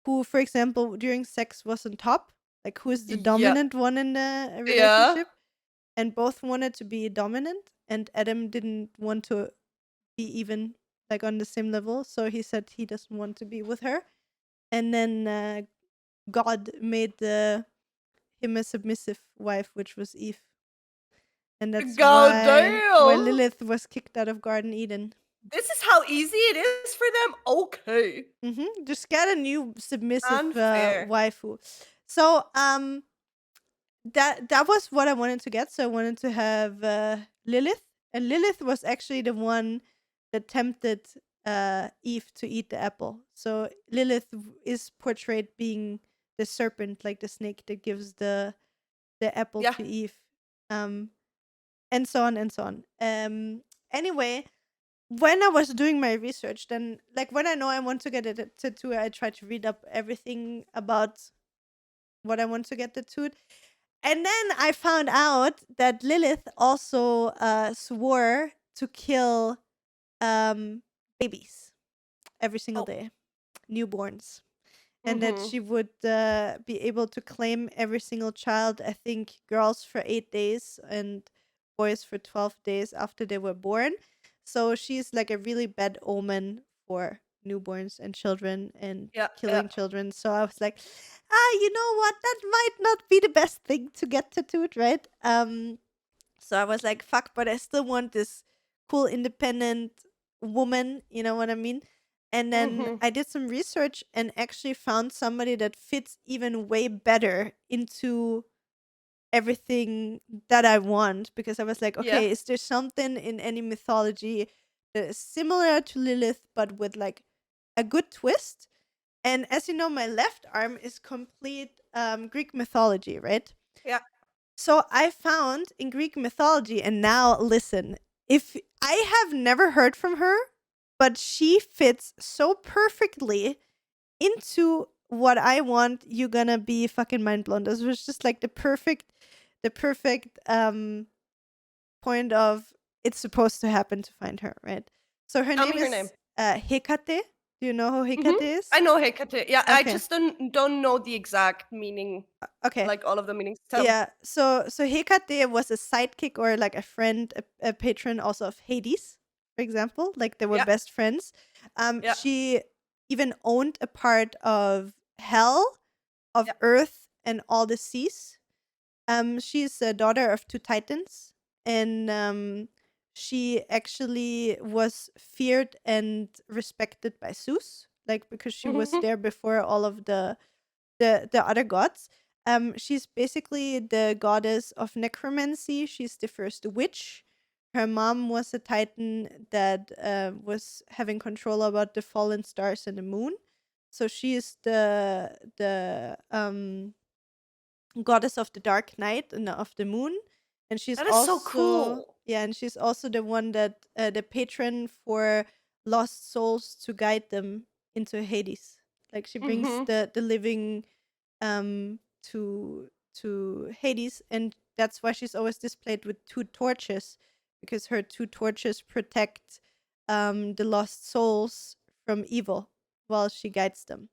Speaker 1: who, for example, during sex was on top, like who is the
Speaker 2: Yeah.
Speaker 1: dominant one in the
Speaker 2: Yeah.
Speaker 1: relationship, and both wanted to be dominant, and Adam didn't want to be even like on the same level, so he said he doesn't want to be with her, and then God made him a submissive wife, which was Eve, and that's
Speaker 2: God
Speaker 1: why
Speaker 2: damn!
Speaker 1: Lilith was kicked out of Garden Eden.
Speaker 2: This is how easy it is for them? Okay.
Speaker 1: Just get a new submissive
Speaker 2: Unfair.
Speaker 1: waifu. So that was what I wanted to get. So I wanted to have Lilith, and Lilith was actually the one that tempted Eve to eat the apple. So Lilith is portrayed being the serpent, like the snake that gives the apple
Speaker 2: Yeah.
Speaker 1: to Eve, and so on and so on. Anyway, when I was doing my research, then like when I know I want to get a tattoo, I try to read up everything about what I want to get tattooed. And then I found out that Lilith also swore to kill babies every single
Speaker 2: Oh.
Speaker 1: day, newborns, and that
Speaker 2: Mhm.
Speaker 1: she would be able to claim every single child. I think girls for 8 days and boys for 12 days after they were born. So she's like a really bad omen for newborns and children and
Speaker 2: Yeah, yeah.
Speaker 1: killing children. So I was like, you know what? That might not be the best thing to get tattooed, right? So I was like, fuck, but I still want this cool, independent woman, you know what I mean? And then
Speaker 2: Mhm.
Speaker 1: I did some research and actually found somebody that fits even way better into everything that I want, because I was like,
Speaker 2: Yeah.
Speaker 1: okay, is there something in any mythology that is similar to Lilith but with like a good twist? And as you know, my left arm is complete Greek mythology, right?
Speaker 2: Yeah.
Speaker 1: So I found in Greek mythology, and now listen, if I have never heard from her, but she fits so perfectly into what I want, you're gonna be fucking mind blown. This was just like the perfect point of it's supposed to happen to find her, right? So her
Speaker 2: Tell
Speaker 1: name
Speaker 2: me her name.
Speaker 1: is Hecate. Do you know who
Speaker 2: Mhm.
Speaker 1: Hecate is?
Speaker 2: I know Hecate. Yeah, I
Speaker 1: Okay.
Speaker 2: just don't know the exact meaning,
Speaker 1: Okay.
Speaker 2: like all of the meanings. Tell me.
Speaker 1: Yeah, so Hecate was a sidekick or like a friend, a patron also of Hades, for example. Like they were
Speaker 2: Yeah.
Speaker 1: best friends.
Speaker 2: Yeah.
Speaker 1: She even owned a part of hell, of
Speaker 2: Yeah.
Speaker 1: earth, and all the seas. She's a daughter of two titans, and she actually was feared and respected by Zeus, like because she was
Speaker 2: Mhm.
Speaker 1: there before all of the other gods. She's basically the goddess of necromancy. She's the first witch. Her mom was a titan that was having control about the fallen stars and the moon. So she is the goddess of the dark night and of the moon. And she's
Speaker 2: That is so
Speaker 1: also,
Speaker 2: cool.
Speaker 1: yeah, and she's also the one that the patron for lost souls to guide them into Hades. Like she brings
Speaker 2: Mhm.
Speaker 1: the living um to Hades, and that's why she's always displayed with two torches, because her two torches protect the lost souls from evil while she guides them.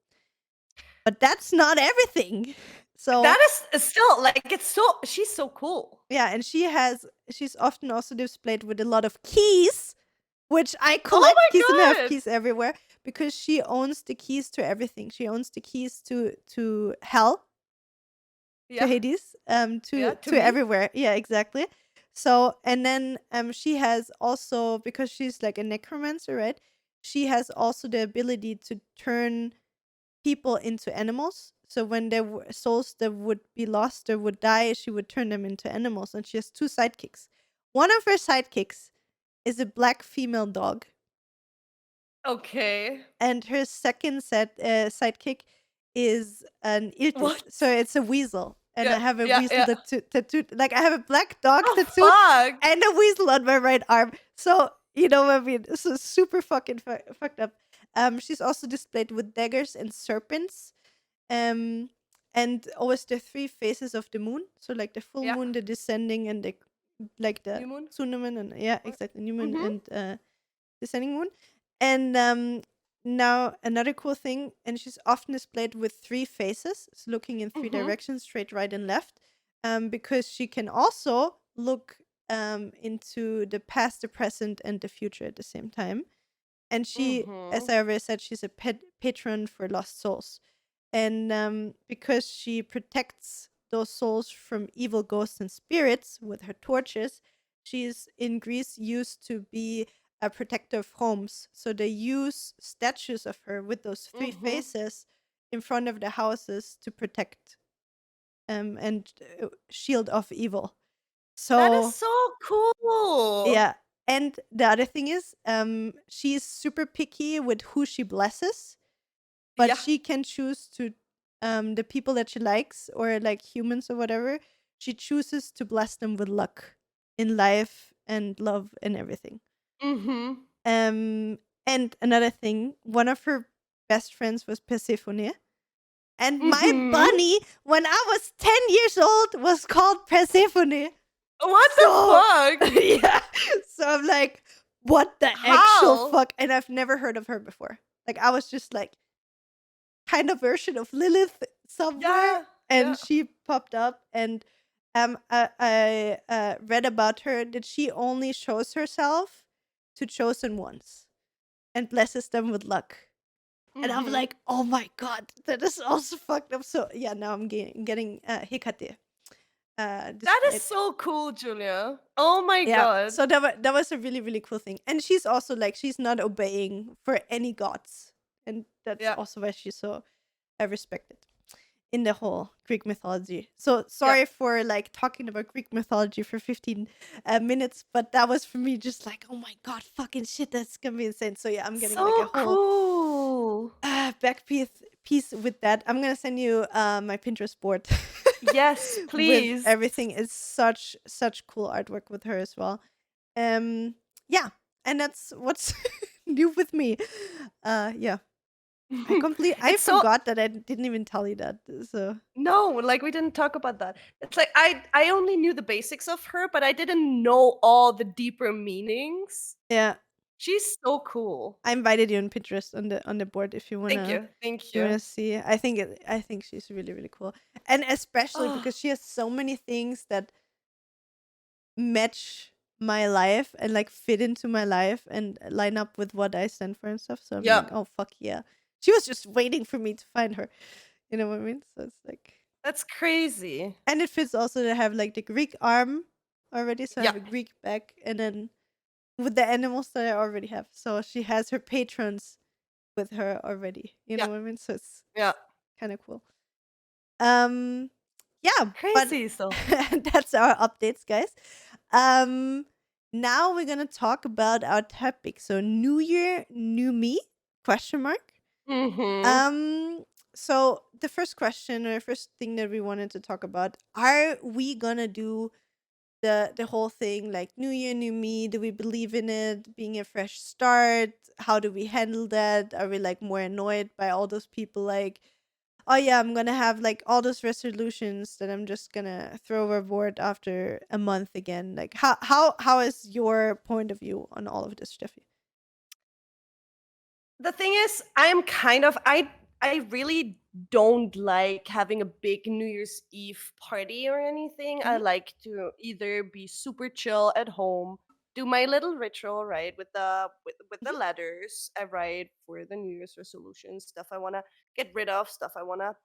Speaker 1: But that's not everything. So
Speaker 2: That is still like it's so she's so cool.
Speaker 1: yeah, and she's often also displayed with a lot of keys, which I
Speaker 2: Oh
Speaker 1: collect keys and have
Speaker 2: my god.
Speaker 1: keys everywhere, because she owns the keys to everything. She owns the keys to hell, to
Speaker 2: Yeah.
Speaker 1: Hades,
Speaker 2: Yeah, to
Speaker 1: to
Speaker 2: me.
Speaker 1: everywhere. Yeah, exactly. So and then she has also, because she's like a necromancer, right? She has also the ability to turn people into animals. So when there were souls that would be lost or would die, she would turn them into animals. And she has two sidekicks. One of her sidekicks is a black female dog,
Speaker 2: Okay.
Speaker 1: and her second sidekick is an iltis.
Speaker 2: What?
Speaker 1: So it's a weasel. and I
Speaker 2: Yeah,
Speaker 1: have a
Speaker 2: yeah,
Speaker 1: weasel
Speaker 2: yeah.
Speaker 1: tattooed. Like I have a black dog
Speaker 2: Oh
Speaker 1: tattooed
Speaker 2: fuck!
Speaker 1: and a weasel on my right arm. So you know what I mean. So super fucking fucked up. She's also displayed with daggers and serpents. Um, and always the three phases of the moon. So like the full
Speaker 2: Yeah,
Speaker 1: moon, the descending, and the like the
Speaker 2: new moon.
Speaker 1: Sunaman, and yeah,
Speaker 2: Or-
Speaker 1: exactly, new moon
Speaker 2: Mhm.
Speaker 1: and descending moon. And now another cool thing, and she's often displayed with three faces, so looking in three
Speaker 2: Mhm.
Speaker 1: directions, straight, right, and left, because she can also look into the past, the present, and the future at the same time. And she, as
Speaker 2: Mhm.
Speaker 1: I already said, she's a patron for lost souls. And because she protects those souls from evil ghosts and spirits with her torches, she's in Greece used to be a protector of homes. So they use statues of her with those three
Speaker 2: Mhm.
Speaker 1: faces in front of the houses to protect and shield off evil.
Speaker 2: That is
Speaker 1: So
Speaker 2: so cool.
Speaker 1: yeah. And the other thing is, she's super picky with who she blesses, but
Speaker 2: Yeah.
Speaker 1: she can choose to the people that she likes or like humans or whatever, she chooses to bless them with luck in life and love and everything.
Speaker 2: Mhm.
Speaker 1: Um and another thing, one of her best friends was Persephone. And my
Speaker 2: Mhm.
Speaker 1: bunny when I was 10 years old was called Persephone.
Speaker 2: What the
Speaker 1: So
Speaker 2: fuck?
Speaker 1: yeah. So I'm like, what the actual
Speaker 2: How?
Speaker 1: fuck? And I've never heard of her before. Like I was just like kind of version of Lilith somewhere,
Speaker 2: Yeah. Yeah.
Speaker 1: and she popped up. And I read about her that she only shows herself to chosen ones and blesses them with luck. And I'm
Speaker 2: Mhm.
Speaker 1: like, oh my god, that is also fucked up. So yeah, now I'm getting Hecate
Speaker 2: That is
Speaker 1: displayed.
Speaker 2: so cool, Julia. Oh my
Speaker 1: Yeah,
Speaker 2: god.
Speaker 1: so that was a really really cool thing. And she's also like she's not obeying for any gods, and that's
Speaker 2: Yeah.
Speaker 1: also why she's so respected in the whole Greek mythology. So
Speaker 2: Yeah.
Speaker 1: sorry for like talking about Greek mythology for 15 minutes, but that was for me just like, oh my god, fucking shit, that's gonna be insane. So yeah, I'm getting like a
Speaker 2: So
Speaker 1: whole
Speaker 2: cool.
Speaker 1: back piece with that. I'm gonna send you my Pinterest board
Speaker 2: Yes,
Speaker 1: with
Speaker 2: please.
Speaker 1: everything. It's such cool artwork with her as well. Um, yeah, and that's what's new with me. Yeah. I
Speaker 2: It's so
Speaker 1: forgot that I didn't even tell you that. So
Speaker 2: no, like we didn't talk about that. It's like I only knew the basics of her, but I didn't know all the deeper meanings.
Speaker 1: yeah,
Speaker 2: She's so cool.
Speaker 1: I invited you on Pinterest on the board
Speaker 2: Thank you.
Speaker 1: if
Speaker 2: Thank
Speaker 1: you
Speaker 2: you.
Speaker 1: wanna see. I think she's really really cool, and especially
Speaker 2: Oh,
Speaker 1: because she has so many things that match my life and like fit into my life and line up with what I stand for and stuff. So I'm
Speaker 2: yeah.
Speaker 1: like, oh fuck yeah. She was just waiting for me to find her. You know what I mean? So it's like,
Speaker 2: That's crazy.
Speaker 1: and it fits also to have like the Greek arm already. So I
Speaker 2: Yeah.
Speaker 1: have a Greek back, and then with the animals that I already have. So she has her patrons with her already. You
Speaker 2: Yeah.
Speaker 1: know what I mean? So it's
Speaker 2: Yeah.
Speaker 1: kind of cool. Um, yeah, but
Speaker 2: Crazy so.
Speaker 1: that's our updates, guys. Um, now we're gonna talk about our topic. So New Year, new me? Question mark.
Speaker 2: Mhm.
Speaker 1: Um, so the first question or first thing that we wanted to talk about: are we gonna do the whole thing like new year new me? Do we believe in it being a fresh start? How do we handle that? Are we like more annoyed by all those people like, oh yeah, I'm gonna have like all those resolutions that I'm just gonna throw overboard after a month again? Like how is your point of view on all of this, Steffi?
Speaker 2: The thing is, I'm kind of I really don't like having a big New Year's Eve party or anything. I
Speaker 1: Mm-hmm.
Speaker 2: like to either be super chill at home, do my little ritual, right, with the letters I write for the New Year's resolution, stuff I want to get rid of, stuff I want to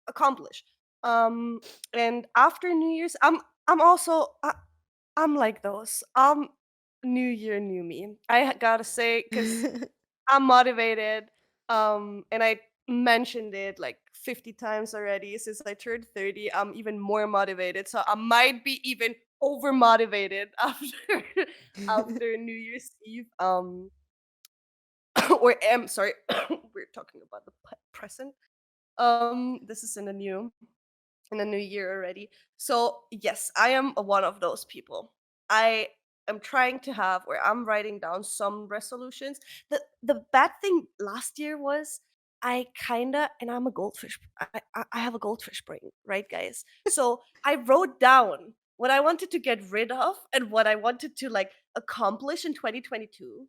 Speaker 2: accomplish. Um and after New Year's, I'm also I'm like those. New year, new me. Gotta say, because I'm motivated. And I mentioned it like 50 times already since I turned 30. I'm even more motivated. So I might be even over motivated after after New Year's Eve. Or am sorry, we're talking about the present. This is in the new. in the new year already. So, yes, I am one of those people. I am trying to have, or I'm writing down some resolutions. The bad thing last year was I kind of, and I'm a goldfish. I have a goldfish brain, right, guys? So I wrote down what I wanted to get rid of and what I wanted to like accomplish in 2022,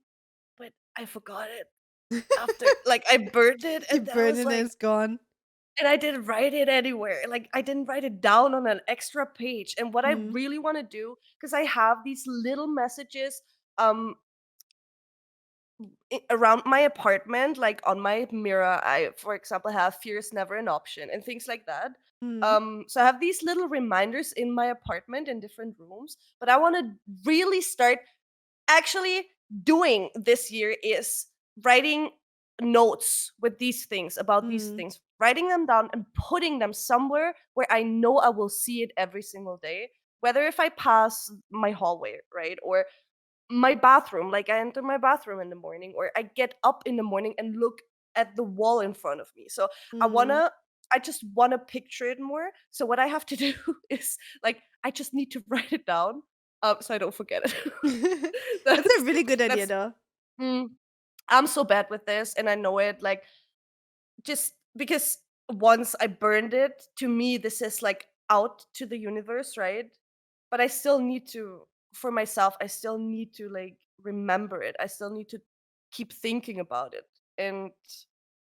Speaker 2: but I forgot it after, like, I burned it,
Speaker 1: You
Speaker 2: and then I
Speaker 1: burn
Speaker 2: was
Speaker 1: it and
Speaker 2: like,
Speaker 1: it's gone.
Speaker 2: and I didn't write it anywhere. Like, I didn't write it down on an extra page. And what I
Speaker 1: Mm,
Speaker 2: really want to do, because I have these little messages um around my apartment, like on my mirror, I, for example, have fear is never an option and things like that.
Speaker 1: mm,
Speaker 2: So I have these little reminders in my apartment in different rooms, but I want to really start actually doing this year is writing notes with these things, about these
Speaker 1: mm,
Speaker 2: things, writing them down and putting them somewhere where I know I will see it every single day, whether if I pass my hallway, right, or my bathroom, like I enter my bathroom in the morning, or I get up in the morning and look at the wall in front of me. So I
Speaker 1: mm.
Speaker 2: wanna, I just wanna picture it more. So what I have to do is, like, I just need to write it down, so I don't forget it.
Speaker 1: That's a
Speaker 2: that's
Speaker 1: really good idea,
Speaker 2: that's
Speaker 1: though.
Speaker 2: mm, I'm so bad with this, and I know it. Like, just because once I burned it, to me, this is like out to the universe, right? But I still need to, for myself, I still need to like remember it. I still need to keep thinking about it. And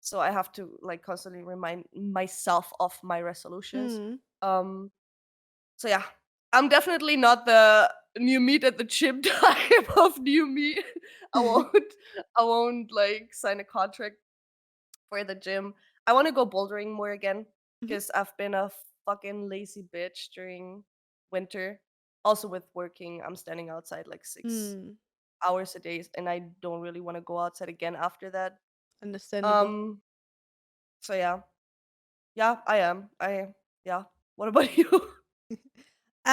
Speaker 2: so I have to like constantly remind myself of my resolutions.
Speaker 1: Mm.
Speaker 2: Um so yeah, I'm definitely not the new meat at the gym type of new me. I won't I won't like sign a contract for the gym. I want to go bouldering more again
Speaker 1: Mhm.
Speaker 2: because I've been a fucking lazy bitch during winter. Also with working, I'm standing outside like 6 hours a day, and I don't really want to go outside again after that.
Speaker 1: Understandable.
Speaker 2: Um, so yeah, yeah, I am. I Yeah. What about you?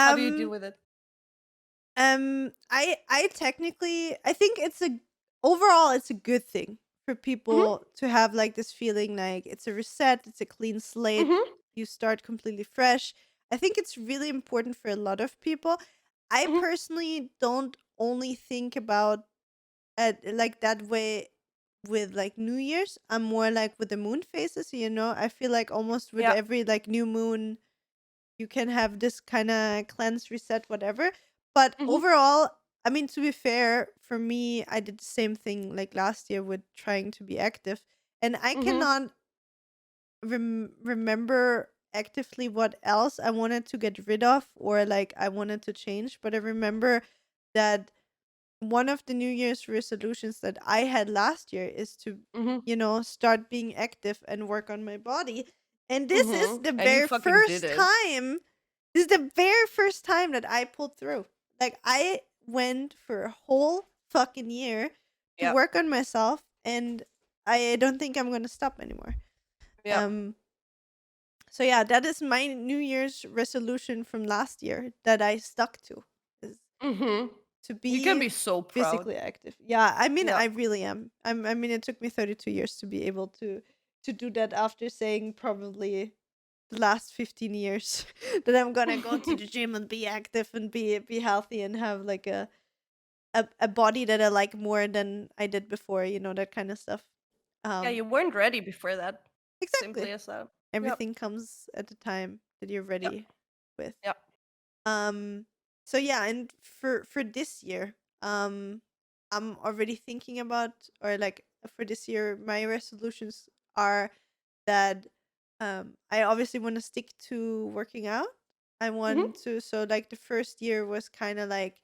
Speaker 2: How do you deal
Speaker 1: Um,
Speaker 2: with it?
Speaker 1: I technically I think it's a overall it's a good thing for
Speaker 2: Mhm.
Speaker 1: people to have like this feeling like it's a reset, it's a clean slate,
Speaker 2: Mhm.
Speaker 1: you start completely fresh. I think it's really important for a lot of people. I
Speaker 2: Mhm.
Speaker 1: personally don't only think about like that way with like New Year's. I'm more like with the moon phases, I feel like almost with
Speaker 2: Yeah.
Speaker 1: every like new moon you can have this kind of cleanse, reset, whatever. But
Speaker 2: Mhm.
Speaker 1: overall, I mean, to be fair, for me, I did the same thing like last year with trying to be active. And I
Speaker 2: Mhm.
Speaker 1: cannot remember actively what else I wanted to get rid of or like I wanted to change. But I remember that one of the New Year's resolutions that I had last year is to,
Speaker 2: Mhm.
Speaker 1: start being active and work on my body. And this is
Speaker 2: Mhm.
Speaker 1: the
Speaker 2: And you
Speaker 1: very
Speaker 2: fucking did
Speaker 1: first
Speaker 2: it.
Speaker 1: time. This is the very first time that I pulled through. Like I went for a whole fucking year to
Speaker 2: Yeah.
Speaker 1: work on myself and I don't think I'm going to stop anymore.
Speaker 2: Yeah.
Speaker 1: Um so yeah, that is my New Year's resolution from last year that I stuck to. Is
Speaker 2: Mhm.
Speaker 1: to
Speaker 2: You can
Speaker 1: be
Speaker 2: be so proud.
Speaker 1: physically active. Yeah, I mean,
Speaker 2: Yeah.
Speaker 1: I really am. I mean, it took me 32 years to be able to do that after saying probably the last 15 years that I'm gonna go to the gym and be active and be healthy and have like a body that I like more than I did before. That kind of stuff.
Speaker 2: Yeah,
Speaker 1: Um,
Speaker 2: you weren't ready before that.
Speaker 1: exactly.
Speaker 2: Simply as that. Yep.
Speaker 1: Everything comes at the time that you're
Speaker 2: Yep.
Speaker 1: ready with.
Speaker 2: Yep.
Speaker 1: Um so yeah, and for this year, I'm already thinking about or like for this year my resolutions are that I obviously want to stick to working out. I
Speaker 2: Mhm.
Speaker 1: want to so like the first year was kind of like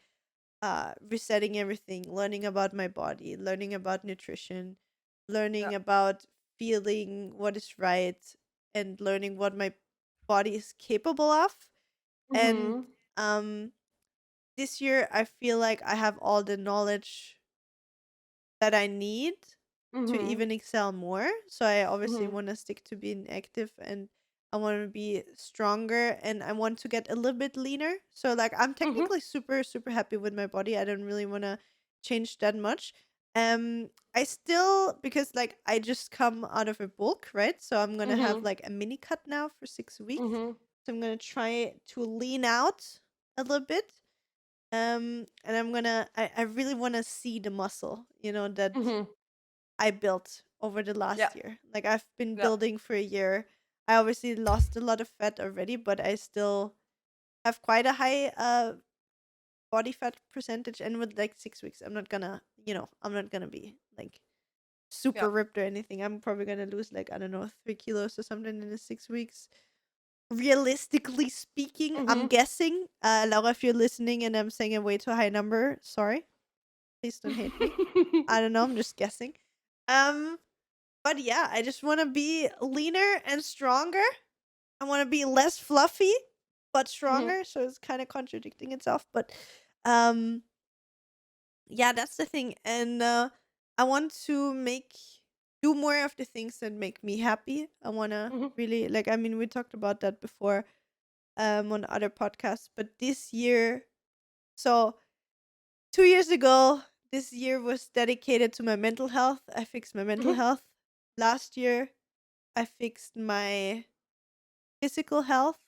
Speaker 1: resetting everything, learning about my body, learning about nutrition,
Speaker 2: Yeah.
Speaker 1: learning about feeling what is right and learning what my body is capable of. And
Speaker 2: Mhm.
Speaker 1: um this year I feel like I have all the knowledge that I need to
Speaker 2: Mhm.
Speaker 1: even excel more. So I obviously
Speaker 2: Mhm.
Speaker 1: want to stick to being active and I want to be stronger and I want to get a little bit leaner. So like I'm
Speaker 2: Mhm.
Speaker 1: technically super super happy with my body. I don't really want to change that much. I still because like I just come out of a bulk, right? So I'm going to have
Speaker 2: Mhm.
Speaker 1: like a mini cut now for 6 weeks.
Speaker 2: Mhm.
Speaker 1: So I'm gonna try to lean out a little bit. And I really wanna see the muscle, that
Speaker 2: Mhm.
Speaker 1: I built over the
Speaker 2: Yeah.
Speaker 1: last year. Like I've been
Speaker 2: Yeah.
Speaker 1: building for a year. I obviously lost a lot of fat already, but I still have quite a high body fat percentage. And with like 6 weeks, I'm not gonna be like
Speaker 2: Yeah.
Speaker 1: super ripped or anything. I'm probably gonna lose like, I don't know, 3 kilos or something in the 6 weeks. Realistically speaking, I'm
Speaker 2: Mhm.
Speaker 1: guessing. Laura, if you're listening and I'm saying a way too high number, sorry. Please don't hate me. I don't know, I'm just guessing. Um, but yeah, I just want to be leaner and stronger. I want to be less fluffy but
Speaker 2: Mhm.
Speaker 1: stronger, so it's kind of contradicting itself, but um yeah, that's the thing. And I want to make do more of the things that make me happy. I want to
Speaker 2: Mhm.
Speaker 1: really, like, I mean, we talked about that before on other podcasts, but this year, so 2 years ago, this year was dedicated to my mental health. I fixed my mental
Speaker 2: Mhm.
Speaker 1: health. Last year, I fixed my physical health.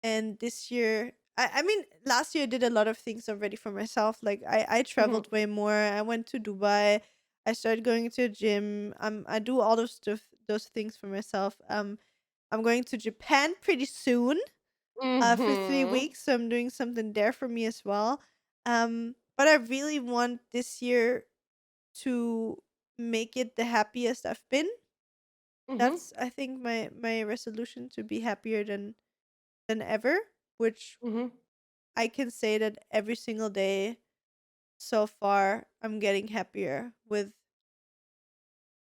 Speaker 1: And this year, I mean, last year I did a lot of things already for myself. Like, I
Speaker 2: Mhm.
Speaker 1: traveled way more. I went to Dubai. I started going to a gym. I do all those things for myself. I'm going to Japan pretty soon for three
Speaker 2: Mhm.
Speaker 1: weeks. So I'm doing something there for me as well. But I really want this year to make it the happiest I've been.
Speaker 2: Mhm.
Speaker 1: That's, I think, my resolution, to be happier than ever, which
Speaker 2: Mhm.
Speaker 1: I can say that every single day so far I'm getting happier with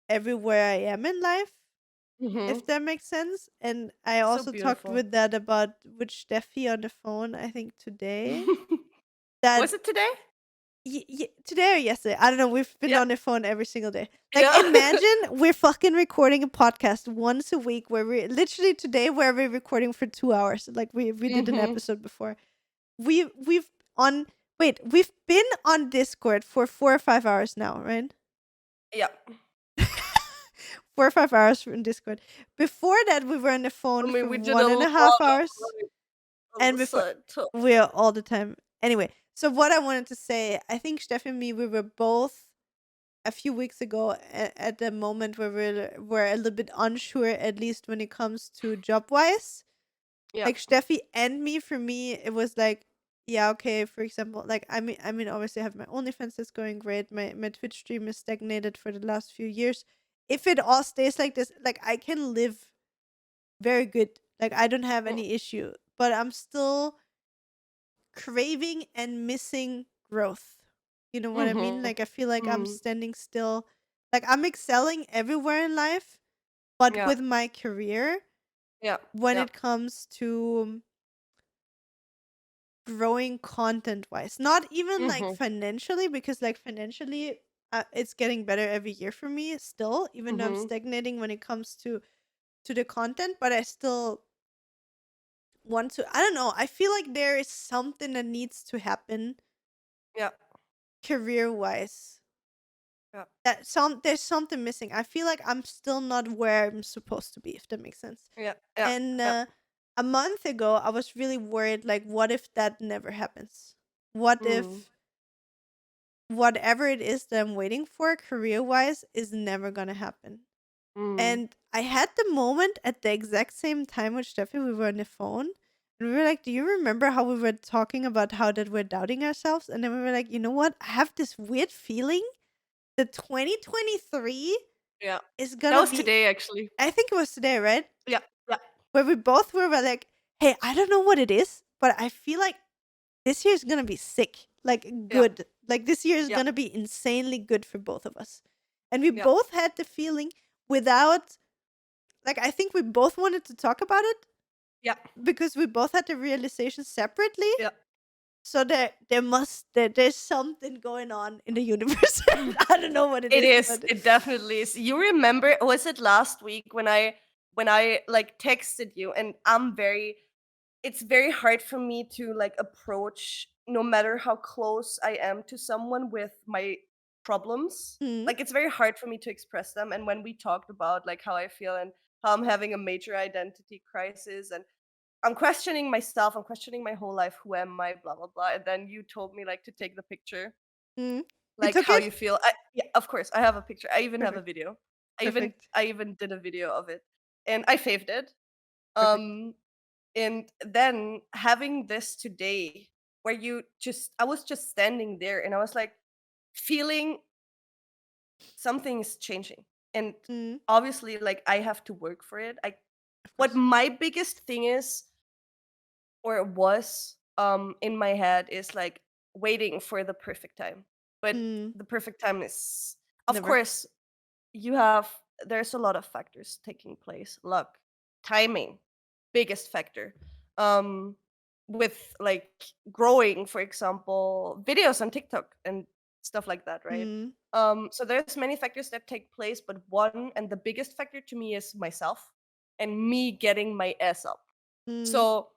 Speaker 1: everywhere I am in life,
Speaker 2: Mhm.
Speaker 1: if that makes sense. And I
Speaker 2: So
Speaker 1: also talked
Speaker 2: beautiful.
Speaker 1: with that about with Steffi on the phone, I think today. That
Speaker 2: Was it today?
Speaker 1: today or yesterday, I don't know. We've been
Speaker 2: Yeah.
Speaker 1: on the phone every single day. Like,
Speaker 2: Yeah.
Speaker 1: imagine we're fucking recording a podcast once a week, where we literally today where we're recording for 2 hours. Like we did an
Speaker 2: Mhm.
Speaker 1: episode before. We've on wait we've been on Discord for 4 or 5 hours now, right?
Speaker 2: Yeah.
Speaker 1: 4 or 5 hours in Discord. Before that, we were on the
Speaker 2: I
Speaker 1: phone
Speaker 2: mean,
Speaker 1: for
Speaker 2: we did a
Speaker 1: one and
Speaker 2: lot
Speaker 1: a half
Speaker 2: of
Speaker 1: hours,
Speaker 2: like
Speaker 1: and before
Speaker 2: side talk.
Speaker 1: we're all the time. Anyway, so what I wanted to say, I think Steffi and me, we were both a few weeks ago at the moment where we're a little bit unsure, at least when it comes to job wise.
Speaker 2: Yeah.
Speaker 1: Like Steffi and me, for me, it was like, yeah, okay. For example, like I mean, obviously, I have my OnlyFans that's going great. My Twitch stream is stagnated for the last few years. If it all stays like this, like, I can live very good. Like, I don't have
Speaker 2: Mm.
Speaker 1: any issue, but I'm still craving and missing growth. You know what I mean?
Speaker 2: Mhm.
Speaker 1: Like, I feel like I'm
Speaker 2: Mm.
Speaker 1: standing still. Like, I'm excelling everywhere in life, but
Speaker 2: Yeah.
Speaker 1: with my career,
Speaker 2: Yeah.
Speaker 1: when
Speaker 2: Yeah.
Speaker 1: it comes to growing content wise, not even like
Speaker 2: Mhm.
Speaker 1: financially, because like financially, it's getting better every year for me still, even though I'm
Speaker 2: Mhm.
Speaker 1: stagnating when it comes to the content. But I still want to, I don't know, I feel like there is something that needs to happen
Speaker 2: Yeah.
Speaker 1: career wise.
Speaker 2: Yeah.
Speaker 1: There's something missing. I feel like I'm still not where I'm supposed to be, if that makes sense.
Speaker 2: Yeah. Yeah.
Speaker 1: And
Speaker 2: Yeah.
Speaker 1: a month ago, I was really worried, like, what if that never happens? What
Speaker 2: Mm.
Speaker 1: if whatever it is that I'm waiting for career wise is never gonna happen?
Speaker 2: Mm.
Speaker 1: And I had the moment at the exact same time with Steffi. We were on the phone and we were like, do you remember how we were talking about how that we're doubting ourselves? And then we were like, you know what? I have this weird feeling that 2023
Speaker 2: Yeah.
Speaker 1: is
Speaker 2: That
Speaker 1: gonna
Speaker 2: was
Speaker 1: be,
Speaker 2: today actually.
Speaker 1: I think it was today, right?
Speaker 2: Yeah. Yeah.
Speaker 1: Where we both were like, hey, I don't know what it is, but I feel like this year is gonna be sick. Like,
Speaker 2: Yeah.
Speaker 1: good. Like, this year is
Speaker 2: Yeah.
Speaker 1: gonna be insanely good for both of us. And we
Speaker 2: Yeah.
Speaker 1: both had the feeling without, like, I think we both wanted to talk about it
Speaker 2: Yeah.
Speaker 1: because we both had the realization separately.
Speaker 2: Yeah.
Speaker 1: So there's something going on in the universe. I don't know what it
Speaker 2: It
Speaker 1: is,
Speaker 2: is.
Speaker 1: but
Speaker 2: It definitely is. You remember, was it last week when I like texted you, and it's very hard for me to like approach, no matter how close I am to someone, with my problems.
Speaker 1: hmm,
Speaker 2: Like, it's very hard for me to express them. And when we talked about like how I feel and how I'm having a major identity crisis, and I'm questioning myself. I'm questioning my whole life. Who am I? Blah blah blah. And then you told me like to take the picture,
Speaker 1: Mm. You
Speaker 2: like
Speaker 1: took
Speaker 2: how
Speaker 1: it?
Speaker 2: you feel. Yeah, of course, I have a picture. I even have a
Speaker 1: Perfect.
Speaker 2: video.
Speaker 1: Perfect.
Speaker 2: I even did a video of it, and I faved it.
Speaker 1: Perfect.
Speaker 2: Um, and then having this today, where I was just standing there, and I was like feeling something is changing, and
Speaker 1: Mm.
Speaker 2: obviously, like I have to work for it.
Speaker 1: Of
Speaker 2: What
Speaker 1: course.
Speaker 2: my biggest thing is, or it was, in my head, is like waiting for the perfect time. But
Speaker 1: Mm.
Speaker 2: the perfect time is, of
Speaker 1: Never.
Speaker 2: course, you have there's a lot of factors taking place. Luck, timing, biggest factor. Um, with like growing, for example, videos on TikTok and stuff like that, right?
Speaker 1: Mm.
Speaker 2: So there's many factors that take place, but one and the biggest factor to me is myself and me getting my ass up.
Speaker 1: Mm.
Speaker 2: So,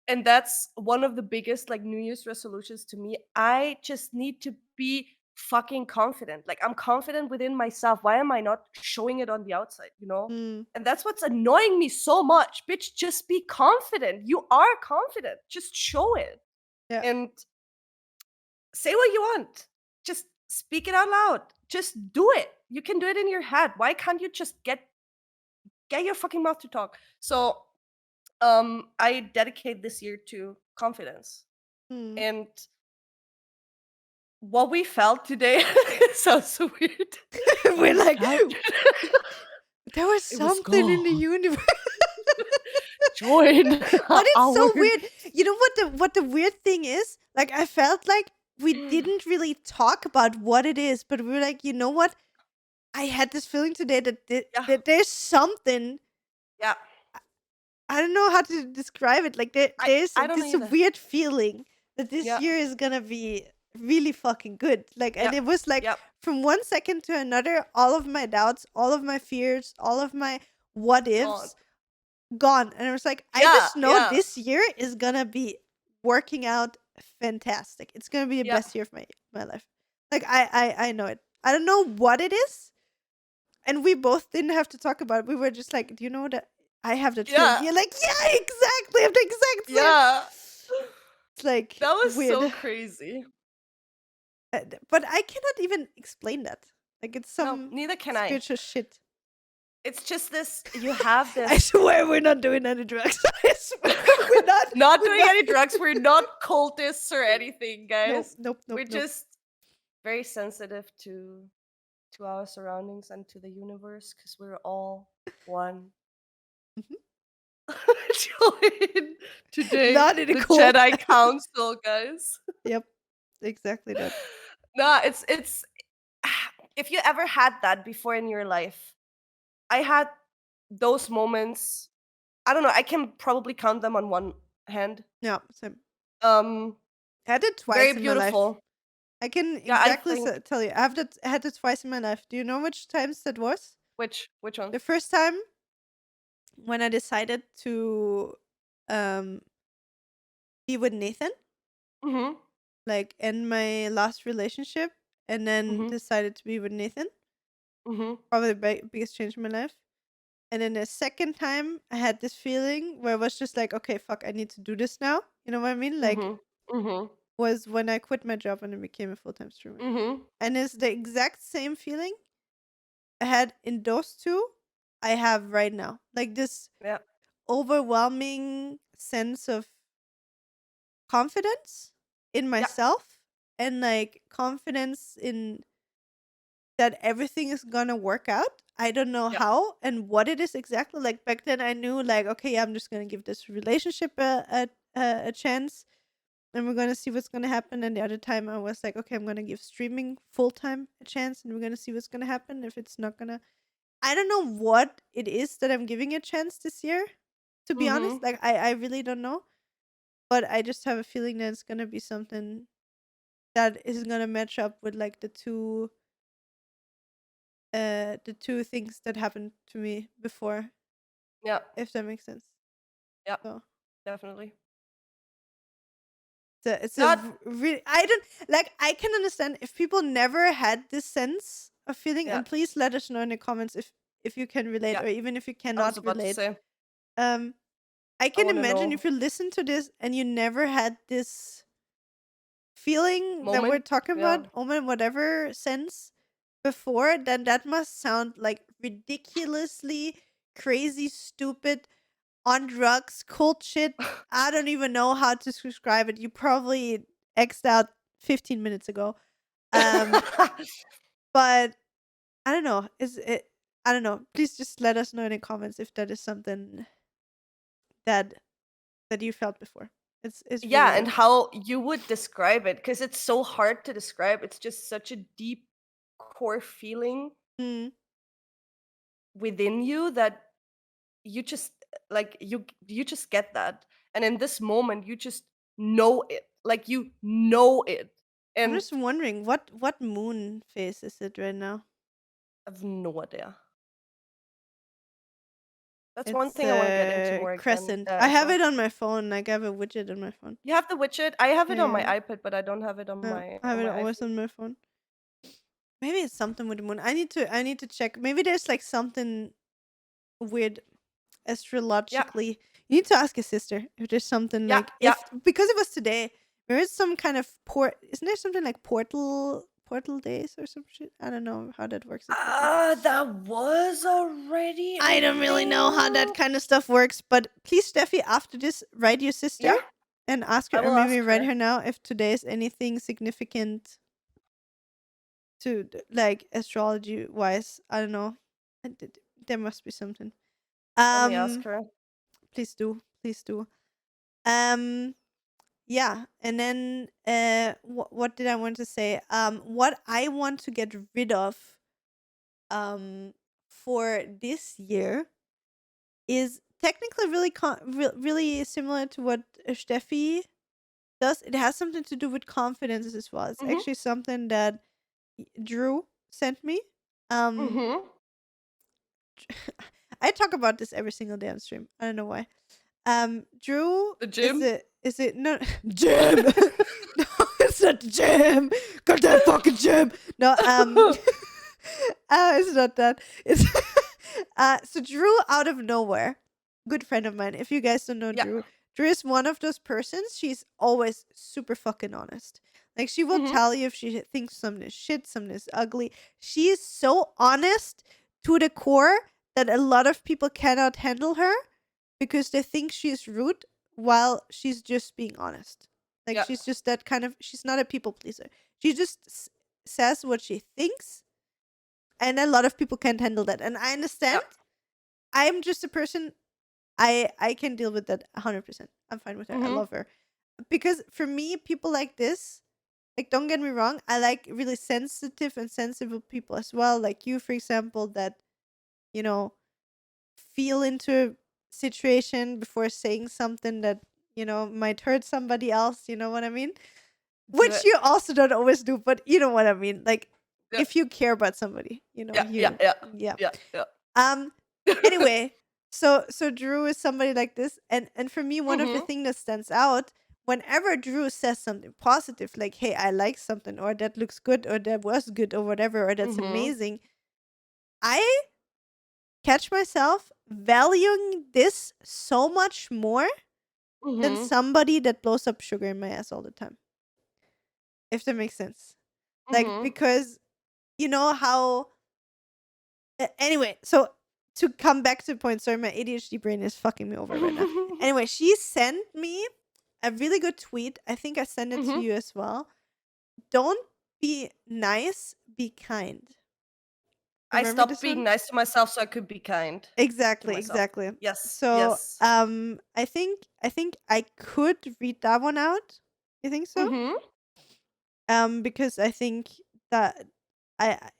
Speaker 2: and that's one of the biggest like New Year's resolutions to me. I just need to be fucking confident. Like I'm confident within myself. Why am I not showing it on the outside, you know?
Speaker 1: Mm.
Speaker 2: And that's what's annoying me so much. Bitch, just be confident. You are confident. Just show it.
Speaker 1: Yeah.
Speaker 2: And say what you want. Just speak it out loud. Just do it. You can do it in your head. Why can't you just get your fucking mouth to talk? So I dedicate this year to confidence.
Speaker 1: Mm.
Speaker 2: And what we felt today sounds so weird.
Speaker 1: We're
Speaker 2: We
Speaker 1: like,
Speaker 2: felt
Speaker 1: there was
Speaker 2: it was
Speaker 1: something in the
Speaker 2: God.
Speaker 1: universe.
Speaker 2: Join
Speaker 1: But it's so
Speaker 2: our
Speaker 1: weird. You know what the weird thing is? Like I felt like we didn't really talk about what it is, but we were like, you know what? I had this feeling today that
Speaker 2: yeah,
Speaker 1: that there's something.
Speaker 2: yeah.
Speaker 1: I don't know how to describe it. Like
Speaker 2: I
Speaker 1: there's
Speaker 2: I don't know
Speaker 1: this
Speaker 2: either.
Speaker 1: weird feeling that this
Speaker 2: Yeah,
Speaker 1: year is gonna be really fucking good. Like, and
Speaker 2: yeah,
Speaker 1: it was like
Speaker 2: yeah.
Speaker 1: from one second to another, all of my doubts, all of my fears, all of my what
Speaker 2: God.
Speaker 1: ifs gone. And I was like, I
Speaker 2: Yeah,
Speaker 1: just know
Speaker 2: yeah,
Speaker 1: this year is gonna be working out fantastic. It's gonna be the
Speaker 2: yeah,
Speaker 1: best year of my life. Like I know it. I don't know what it is, and we both didn't have to talk about it. We were just like, do you know that I have that feeling?
Speaker 2: yeah,
Speaker 1: You're like, yeah, exactly. I have the exact same.
Speaker 2: yeah.
Speaker 1: It's like
Speaker 2: That was so
Speaker 1: weird.
Speaker 2: crazy.
Speaker 1: But I cannot even explain that. Like it's
Speaker 2: No,
Speaker 1: some
Speaker 2: neither can I.
Speaker 1: spiritual shit.
Speaker 2: It's just this. You have
Speaker 1: I
Speaker 2: this.
Speaker 1: swear we're not doing any drugs. I swear we're not.
Speaker 2: Not
Speaker 1: We're
Speaker 2: doing
Speaker 1: not.
Speaker 2: any drugs. We're not cultists or anything,
Speaker 1: Nope,
Speaker 2: guys.
Speaker 1: nope, nope,
Speaker 2: We're
Speaker 1: nope.
Speaker 2: just very sensitive to our surroundings and to the universe because we're all one.
Speaker 1: Mhm.
Speaker 2: Join today
Speaker 1: Not in a
Speaker 2: the
Speaker 1: cult.
Speaker 2: Jedi Council, guys.
Speaker 1: Yep, exactly that.
Speaker 2: No, it's if you ever had that before in your life, I had those moments. I don't know. I can probably count them on one hand.
Speaker 1: Yeah, same.
Speaker 2: Um,
Speaker 1: I had it
Speaker 2: very
Speaker 1: twice in my life.
Speaker 2: beautiful.
Speaker 1: I can
Speaker 2: Yeah, I
Speaker 1: exactly
Speaker 2: think
Speaker 1: tell you. I had it twice in my life. Do you know which times that was?
Speaker 2: which one?
Speaker 1: The first time when I decided to um be with Nathan,
Speaker 2: Mhm.
Speaker 1: like end my last relationship, and then
Speaker 2: Mhm.
Speaker 1: decided to be with Nathan.
Speaker 2: Mhm.
Speaker 1: Probably the biggest change in my life. And then the second time, I had this feeling where I was just like, okay, fuck, I need to do this now. You know what I mean? Like,
Speaker 2: Mhm. Mhm.
Speaker 1: was when I quit my job and I became a full time streamer.
Speaker 2: Mhm.
Speaker 1: And it's the exact same feeling I had in those two, I have right now. Like this
Speaker 2: Yeah.
Speaker 1: overwhelming sense of confidence in
Speaker 2: Yeah.
Speaker 1: myself and like confidence in that everything is gonna work out. I don't know
Speaker 2: Yeah.
Speaker 1: how and what it is exactly. Like back then, I knew like, okay, yeah, I'm just gonna give this relationship a chance, and we're gonna see what's gonna happen. And the other time, I was like, okay, I'm gonna give streaming full time a chance, and we're gonna see what's gonna happen. If it's not gonna, I don't know what it is that I'm giving a chance this year. To be honest,
Speaker 2: Mhm.
Speaker 1: like I really don't know, but I just have a feeling that it's gonna be something that is gonna match up with like the two things that happened to me before,
Speaker 2: Yeah.
Speaker 1: if that makes sense.
Speaker 2: Yeah.
Speaker 1: So
Speaker 2: Definitely.
Speaker 1: it's a
Speaker 2: Not.
Speaker 1: really, I don't like, I can understand if people never had this sense of feeling,
Speaker 2: Yeah.
Speaker 1: and please let us know in the comments if you can relate
Speaker 2: Yeah.
Speaker 1: or even if you
Speaker 2: I was
Speaker 1: cannot
Speaker 2: about to
Speaker 1: relate.
Speaker 2: say.
Speaker 1: Um I
Speaker 2: I
Speaker 1: can
Speaker 2: want to
Speaker 1: imagine
Speaker 2: know.
Speaker 1: if you listen to this and you never had this feeling that we're
Speaker 2: Moment?
Speaker 1: talking
Speaker 2: Yeah.
Speaker 1: about, in whatever sense, before, then that must sound like ridiculously crazy, stupid, on drugs, cult shit. I don't even know how to describe it. You probably X'd out 15 minutes ago. Um, but I don't know. Is it? I don't know. Please just let us know in the comments if that is something that you felt before. It's really
Speaker 2: Yeah, and
Speaker 1: weird.
Speaker 2: how you would describe it, because it's so hard to describe. It's just such a deep core feeling
Speaker 1: Mm.
Speaker 2: within you that you just like you just get that. And in this moment you just know it. Like you know it.
Speaker 1: I'm
Speaker 2: And
Speaker 1: just wondering what moon phase is it right now?
Speaker 2: I have no idea. That's one
Speaker 1: It's
Speaker 2: thing I want to get into more again
Speaker 1: crescent. I
Speaker 2: as
Speaker 1: have
Speaker 2: well.
Speaker 1: it on my phone. Like I have a widget on my phone.
Speaker 2: You have the widget. I have it on my
Speaker 1: Yeah,
Speaker 2: iPad, but I don't have it
Speaker 1: yeah. I have
Speaker 2: on
Speaker 1: it
Speaker 2: my
Speaker 1: always
Speaker 2: iPhone.
Speaker 1: on my phone. Maybe it's something with the moon. I need to check. Maybe there's like something weird
Speaker 2: Yeah.
Speaker 1: astrologically. You need to ask your sister if there's something
Speaker 2: Yeah.
Speaker 1: like,
Speaker 2: Yeah.
Speaker 1: if because it was today. There is some kind of isn't there something like portal days or some shit? I don't know how that works exactly.
Speaker 2: That was already
Speaker 1: I
Speaker 2: a
Speaker 1: don't really know how that
Speaker 2: thing.
Speaker 1: kind of stuff works, but please, Steffi, after this, write your sister
Speaker 2: Yeah,
Speaker 1: and ask
Speaker 2: I
Speaker 1: her, or
Speaker 2: will
Speaker 1: maybe
Speaker 2: ask
Speaker 1: write
Speaker 2: her.
Speaker 1: her now if today is anything significant to like astrology wise. I don't know. There must be something.
Speaker 2: Let me ask
Speaker 1: Um,
Speaker 2: her.
Speaker 1: please do, please do. Um, yeah, and then what did I want to say? What I want to get rid of for this year is technically really similar to what Steffi does. It has something to do with confidence as well. It's
Speaker 2: Mhm.
Speaker 1: actually something that Drew sent me. Um,
Speaker 2: Mhm.
Speaker 1: I talk about this every single day on stream. I don't know why. Drew
Speaker 2: The
Speaker 1: is
Speaker 2: gym.
Speaker 1: it no Jim? No, it's not Jim. Goddamn fucking Jim. No, it's not that. It's so Drew out of nowhere, good friend of mine. If you guys don't know
Speaker 2: Yeah.
Speaker 1: Drew is one of those persons. She's always super fucking honest. Like she will
Speaker 2: Mhm.
Speaker 1: tell you if she thinks something is shit, something is ugly. She is so honest to the core that a lot of people cannot handle her because they think she's rude while she's just being honest. Like
Speaker 2: Yeah.
Speaker 1: she's just that kind of. She's not a people pleaser. She just says what she thinks, and a lot of people can't handle that. And I understand.
Speaker 2: Yeah.
Speaker 1: I'm just a person. I can deal with that 100%. I'm fine with her. I
Speaker 2: Mhm.
Speaker 1: love her because for me, people like this. Like, don't get me wrong. I like really sensitive and sensible people as well. Like you, for example, that you know feel into a situation before saying something that might hurt somebody else. You know what I mean?
Speaker 2: Do
Speaker 1: Which
Speaker 2: it.
Speaker 1: you also don't always do, but you know what I mean. Like
Speaker 2: Yeah.
Speaker 1: if you care about somebody,
Speaker 2: Yeah. Yeah.
Speaker 1: you
Speaker 2: Yeah.
Speaker 1: yeah.
Speaker 2: Yeah. Yeah.
Speaker 1: Um anyway, so Drew is somebody like this, and for me one of the
Speaker 2: Mhm.
Speaker 1: things that stands out whenever Drew says something positive, like hey, I like something, or that looks good, or that was good, or whatever, or that's
Speaker 2: Mhm.
Speaker 1: amazing, I catch myself valuing this so much more than
Speaker 2: Mhm.
Speaker 1: somebody that blows up sugar in my ass all the time. If that makes sense. Like
Speaker 2: Mhm.
Speaker 1: because you know how anyway, so to come back to the point, sorry, my ADHD brain is fucking me over right now. Anyway, she sent me a really good tweet. I think I sent it to
Speaker 2: Mhm.
Speaker 1: you as well. Don't be nice, be kind.
Speaker 2: I
Speaker 1: Remember
Speaker 2: stopped
Speaker 1: this
Speaker 2: being
Speaker 1: one?
Speaker 2: nice to myself so I could be kind to
Speaker 1: Exactly,
Speaker 2: myself.
Speaker 1: exactly.
Speaker 2: Yes.
Speaker 1: So,
Speaker 2: Yes.
Speaker 1: I think I could read that one out. You think so?
Speaker 2: Mhm.
Speaker 1: Because I think that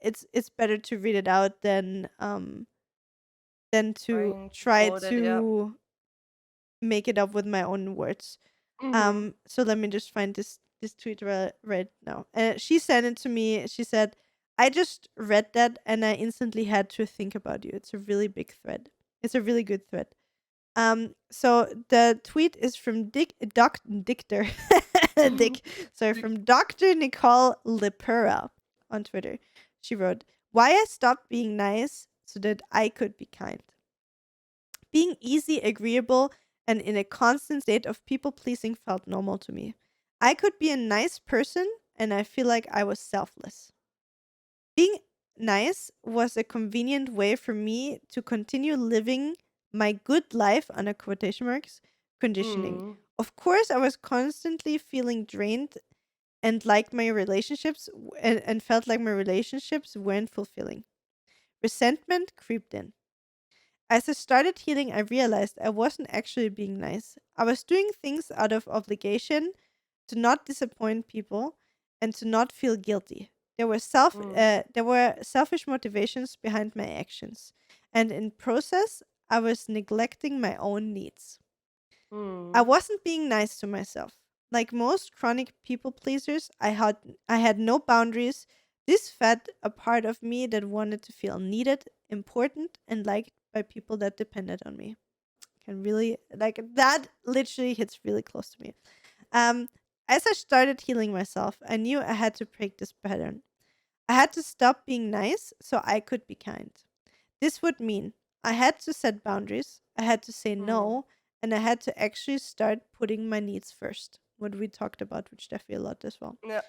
Speaker 1: it's better to read it out than to
Speaker 2: Trying to
Speaker 1: try
Speaker 2: quote it. Yeah.
Speaker 1: to make it up with my own words.
Speaker 2: Mhm.
Speaker 1: So let me just find this tweet right now. She sent it to me. She said, "I just read that and I instantly had to think about you. It's a really big thread. It's a really good thread." So the tweet is from Dictor Dick. Sorry, from Dr. Nicole Lipura on Twitter. She wrote, "Why I stopped being nice so that I could be kind. Being easy, agreeable, and in a constant state of people pleasing felt normal to me. I could be a nice person, and I feel like I was selfless. Being nice was a convenient way for me to continue living my good life under quotation marks conditioning.
Speaker 2: Mm.
Speaker 1: Of course, I was constantly feeling drained and like my relationships and felt like my relationships weren't fulfilling. Resentment creeped in. As I started healing, I realized I wasn't actually being nice. I was doing things out of obligation to not disappoint people and to not feel guilty.
Speaker 2: Mm.
Speaker 1: There were selfish motivations behind my actions, and in process, I was neglecting my own needs. I
Speaker 2: Mm.
Speaker 1: wasn't being nice to myself. Like most chronic people pleasers, I had no boundaries. This fed a part of me that wanted to feel needed, important, and liked by people that depended on me. Can really like that literally hits really close to me. Um as I started healing myself, I knew I had to break this pattern. I had to stop being nice so I could be kind. This would mean I had to set boundaries, I had to say
Speaker 2: Mm.
Speaker 1: no, and I had to actually start putting my needs first. What we talked about with Steffi a lot as well.
Speaker 2: Yeah.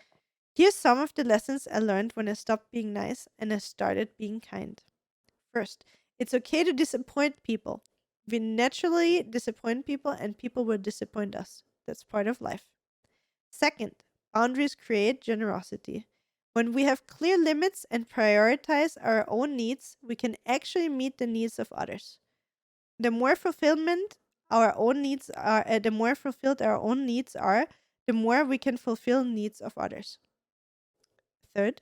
Speaker 1: Here's some of the lessons I learned when I stopped being nice and I started being kind. First, it's okay to disappoint people. We naturally disappoint people, and people will disappoint us. That's part of life. Second, boundaries create generosity. When we have clear limits and prioritize our own needs, we can actually meet the needs of others. The more fulfillment our own needs are, the more fulfilled our own needs are, the more we can fulfill needs of others. Third,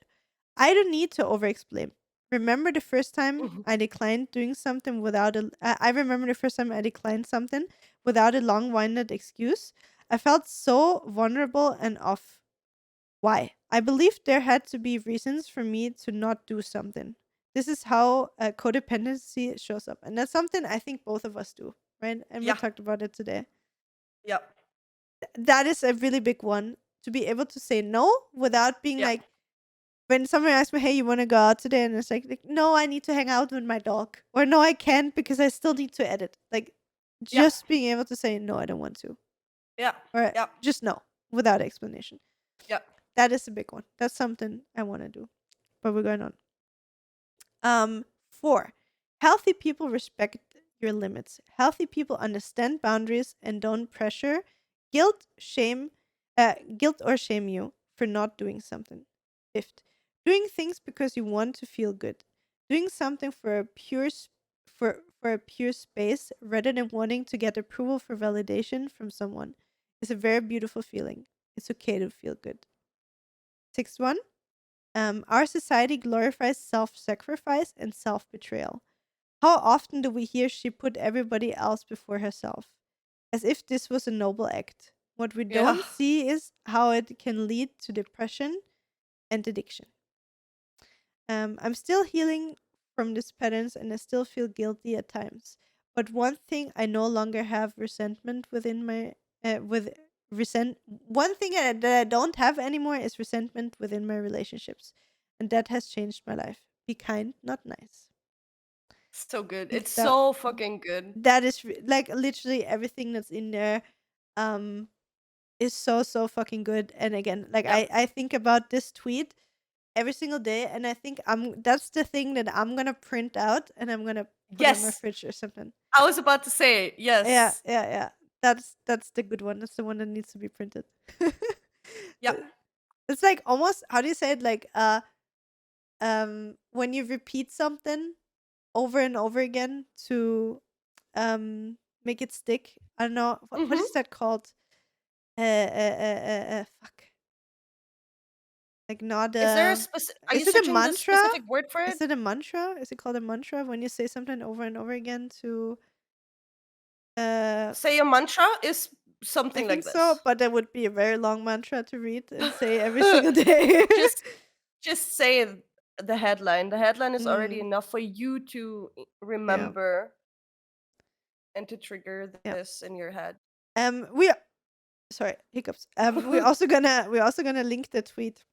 Speaker 1: I don't need to over explain. Remember the first time
Speaker 2: Mhm.
Speaker 1: I declined doing something without a. I remember the first time I declined something without a long winded excuse. I felt so vulnerable and off. Why? I believed there had to be reasons for me to not do something. This is how codependency shows up. And that's something I think both of us do, right? And we
Speaker 2: Yeah.
Speaker 1: talked about it today.
Speaker 2: Yeah.
Speaker 1: That is a really big one, to be able to say no without being
Speaker 2: Yeah.
Speaker 1: like, when someone asks me, hey, you want to go out today? And it's like, no, I need to hang out with my dog. Or no, I can't because I still need to edit. Like,
Speaker 2: Yeah.
Speaker 1: just being able to say, no, I don't want to.
Speaker 2: Yeah.
Speaker 1: Or
Speaker 2: Yeah.
Speaker 1: just no without explanation.
Speaker 2: Yeah.
Speaker 1: That is a big one. That's something I want to do. But we're going on. 4. Healthy people respect your limits. Healthy people understand boundaries and don't pressure, guilt, shame, guilt or shame you for not doing something. 5th, doing things because you want to feel good. Doing something for a for a pure space rather than wanting to get approval for validation from someone is a very beautiful feeling. It's okay to feel good. 6th one, our society glorifies self sacrifice and self betrayal. How often do we hear she put everybody else before herself? As if this was a noble act. What we
Speaker 2: Yeah.
Speaker 1: don't see is how it can lead to depression and addiction. I'm still healing from these patterns and I still feel guilty at times. But one thing I no longer have resentment within my with resent one thing that I don't have anymore is resentment within my relationships, and that has changed my life. Be kind, not nice.
Speaker 2: So good.
Speaker 1: Like
Speaker 2: It's
Speaker 1: that.
Speaker 2: so fucking good.
Speaker 1: That is like literally everything that's in there. Um, is so fucking good. And again, like
Speaker 2: Yeah.
Speaker 1: I think about this tweet every single day, and I think that's the thing that I'm gonna print out and I'm gonna put on my
Speaker 2: Yes.
Speaker 1: fridge or something.
Speaker 2: I was about to say,
Speaker 1: Yeah,
Speaker 2: yes.
Speaker 1: yeah, yeah. That's the good one. That's the one that needs to be printed.
Speaker 2: Yeah.
Speaker 1: It's like almost, how do you say it, like when you repeat something over and over again to make it stick. I don't know what
Speaker 2: Mhm.
Speaker 1: is that called. Fuck. Like not
Speaker 2: Is there a
Speaker 1: a.
Speaker 2: are you
Speaker 1: Is it a
Speaker 2: searching the
Speaker 1: mantra?
Speaker 2: specific word for it?
Speaker 1: Is it a mantra? Is it called a mantra when you say something over and over again to uh
Speaker 2: Say a mantra is
Speaker 1: I
Speaker 2: something
Speaker 1: think
Speaker 2: like
Speaker 1: so,
Speaker 2: this.
Speaker 1: but that would be a very long mantra to read and say every single day.
Speaker 2: Just just say the headline. The headline is already
Speaker 1: Mm,
Speaker 2: enough for you to
Speaker 1: yeah,
Speaker 2: remember and to trigger
Speaker 1: yeah.
Speaker 2: this in your head.
Speaker 1: We sorry, hiccups. We're also gonna link the tweet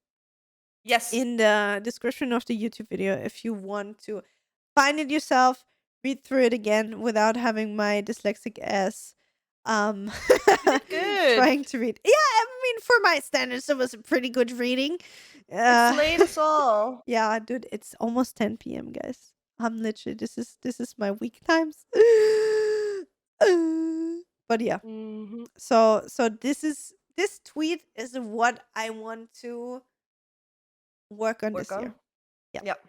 Speaker 2: Yes.
Speaker 1: in the description of the YouTube video if you want to find it yourself, read through it again without having my dyslexic ass Um,
Speaker 2: You did good.
Speaker 1: trying to read. Yeah, I mean, for my standards, it was a pretty good reading.
Speaker 2: It's late as all.
Speaker 1: Yeah, dude, it's almost 10 p.m., guys. I'm literally this is my week times. But yeah.
Speaker 2: Mhm.
Speaker 1: So this tweet is what I want to work on
Speaker 2: Work
Speaker 1: this year.
Speaker 2: on.
Speaker 1: Yeah.
Speaker 2: Yep.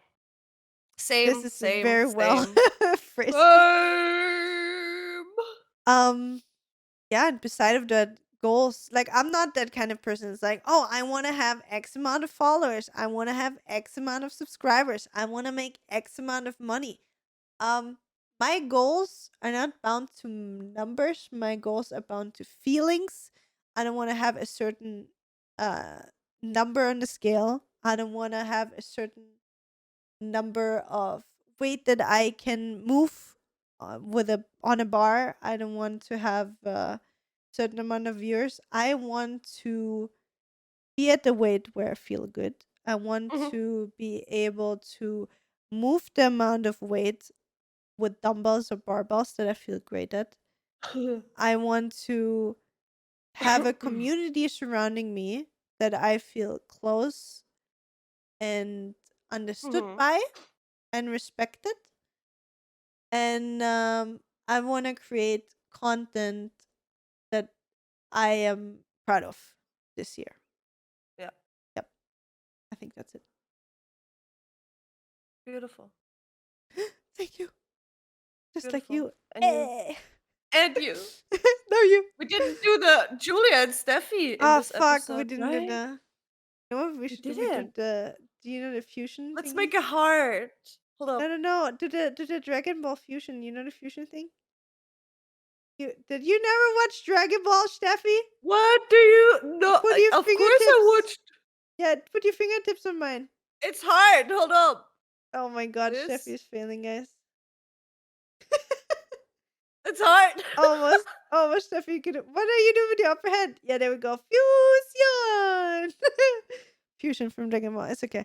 Speaker 1: This is very well phrased.
Speaker 2: Same.
Speaker 1: Yeah, and beside of that goals, like I'm not that kind of person. It's like, oh, I want to have X amount of followers. I want to have X amount of subscribers. I want to make X amount of money. My goals are not bound to numbers. My goals are bound to feelings. I don't want to have a certain uh number on the scale. I don't want to have a certain number of weight that I can move with a on a bar. I don't want to have a certain amount of viewers. I want to be at the weight where I feel good. I want
Speaker 2: Mhm.
Speaker 1: to be able to move the amount of weight with dumbbells or barbells that I feel great at. I want to have a community surrounding me that I feel close and understood
Speaker 2: Mhm.
Speaker 1: by and respected. And I want to create content that I am proud of this year.
Speaker 2: Yeah.
Speaker 1: Yep. I think that's it.
Speaker 2: Beautiful.
Speaker 1: Thank you. Just like
Speaker 2: Beautiful.
Speaker 1: you.
Speaker 2: And you.
Speaker 1: Eh.
Speaker 2: And you.
Speaker 1: No, you.
Speaker 2: We didn't do the Julia and Steffi in
Speaker 1: Oh,
Speaker 2: this
Speaker 1: fuck. We
Speaker 2: episode,
Speaker 1: didn't do
Speaker 2: right?
Speaker 1: the. You know what we
Speaker 2: We
Speaker 1: should do? We do
Speaker 2: didn't.
Speaker 1: the. Do you know the fusion
Speaker 2: Let's
Speaker 1: thingy?
Speaker 2: make a heart. Hold up.
Speaker 1: No. Do the Dragon Ball fusion. You know the fusion thing? Did you never watch Dragon Ball, Steffi?
Speaker 2: What do you know?
Speaker 1: Put your
Speaker 2: Of course I
Speaker 1: fingertips.
Speaker 2: watched.
Speaker 1: Yeah, put your fingertips on mine.
Speaker 2: It's hard. Hold up.
Speaker 1: Oh my god,
Speaker 2: This.
Speaker 1: Steffi is failing, guys.
Speaker 2: It's hard.
Speaker 1: Almost, Steffi. What are you doing with the upper hand? Yeah, there we go. Fusion. Fusion from Dragon Ball. It's okay.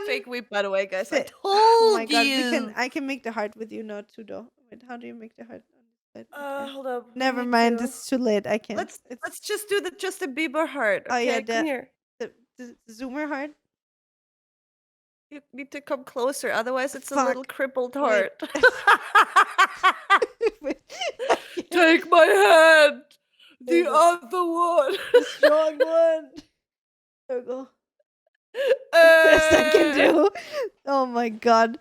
Speaker 2: Fake weep, by the way, guys. I
Speaker 1: Fi-
Speaker 2: told
Speaker 1: oh my god,
Speaker 2: you.
Speaker 1: I can make the heart with you now too, though. Wait, how do you make the heart? On this side? Okay.
Speaker 2: Hold up. We
Speaker 1: Never
Speaker 2: need
Speaker 1: mind.
Speaker 2: to-
Speaker 1: It's too late. I can't.
Speaker 2: Let's just do the Justin Bieber heart.
Speaker 1: Oh
Speaker 2: Okay,
Speaker 1: yeah,
Speaker 2: come here.
Speaker 1: the zoomer heart.
Speaker 2: You need to come closer, otherwise it's a
Speaker 1: Fuck.
Speaker 2: little crippled
Speaker 1: Wait.
Speaker 2: heart.
Speaker 1: Wait,
Speaker 2: Take my hand.
Speaker 1: There you
Speaker 2: The
Speaker 1: go.
Speaker 2: other one.
Speaker 1: The strong one. There we go. Best I can do. Oh my god.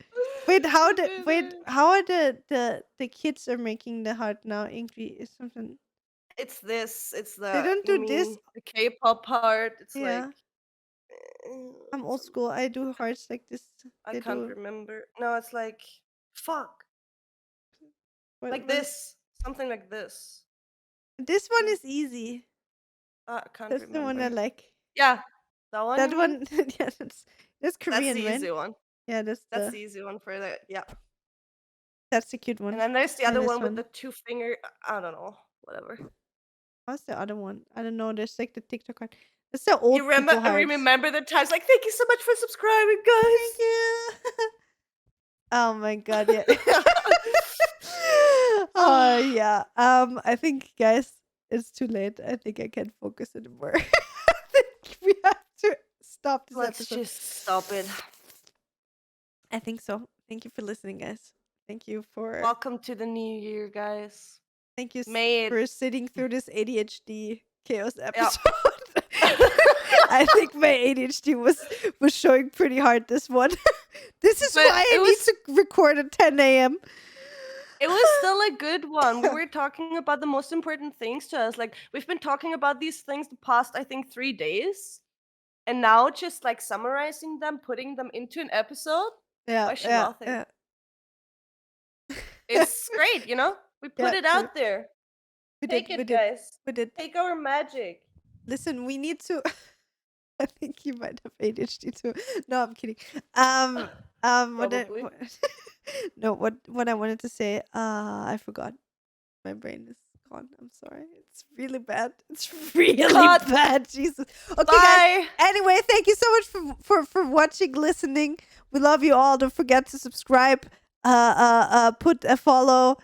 Speaker 1: Wait, how are the kids are making the heart now? Ingrid is something.
Speaker 2: It's this. It's the.
Speaker 1: They don't
Speaker 2: you
Speaker 1: do this.
Speaker 2: mean the K-pop heart. It's
Speaker 1: Yeah.
Speaker 2: like.
Speaker 1: I'm old school. I do hearts like this.
Speaker 2: I
Speaker 1: They
Speaker 2: can't
Speaker 1: do.
Speaker 2: remember. No, it's like. Fuck. Like
Speaker 1: What-
Speaker 2: this. Something like this.
Speaker 1: This one is easy.
Speaker 2: I can't
Speaker 1: That's
Speaker 2: remember.
Speaker 1: the one I like.
Speaker 2: Yeah. That one.
Speaker 1: That
Speaker 2: you
Speaker 1: one,
Speaker 2: mean?
Speaker 1: yeah, that's Korean,
Speaker 2: That's the
Speaker 1: right?
Speaker 2: easy one.
Speaker 1: Yeah,
Speaker 2: That's the easy one for that. Yeah.
Speaker 1: that's the cute one.
Speaker 2: And then there's the
Speaker 1: And
Speaker 2: other
Speaker 1: this
Speaker 2: one with
Speaker 1: one.
Speaker 2: the 2 finger. I don't know. Whatever.
Speaker 1: What's the other one? I don't know. There's like the TikTok heart. That's the old
Speaker 2: You
Speaker 1: people hearts.
Speaker 2: remember the times like, thank you so much for subscribing, guys.
Speaker 1: Thank you. Oh my god, yeah. Oh yeah. I think guys, it's too late. I think I can't focus anymore. I think we have to stop this
Speaker 2: Let's
Speaker 1: episode.
Speaker 2: just stop it.
Speaker 1: I think so. Thank you for listening, guys. Thank you for
Speaker 2: Welcome to the new year, guys.
Speaker 1: thank you
Speaker 2: May it-
Speaker 1: for sitting through this ADHD chaos episode. I think my ADHD was showing pretty hard this one. This is
Speaker 2: But
Speaker 1: why I
Speaker 2: it
Speaker 1: need to record at 10 a.m.
Speaker 2: It was still a good one. We were talking about the most important things to us. Like, we've been talking about these things the past, I think, 3 days. And now just like summarizing them, putting them into an episode.
Speaker 1: Yeah,
Speaker 2: Why is she
Speaker 1: yeah,
Speaker 2: laughing?
Speaker 1: yeah.
Speaker 2: It's great, you know? We put
Speaker 1: Yeah,
Speaker 2: it out there.
Speaker 1: We
Speaker 2: Take
Speaker 1: did,
Speaker 2: it,
Speaker 1: we did,
Speaker 2: guys.
Speaker 1: we did.
Speaker 2: Take our magic.
Speaker 1: Listen, we need to. I think you might have ADHD too. No, I'm kidding.
Speaker 2: Probably.
Speaker 1: No, what I wanted to say. I forgot. My brain is gone. I'm sorry. It's really bad. It's really
Speaker 2: Cut.
Speaker 1: bad. Jesus. Okay, guys.
Speaker 2: Bye.
Speaker 1: Anyway, thank you so much for watching, listening. We love you all. Don't forget to subscribe. Put a follow.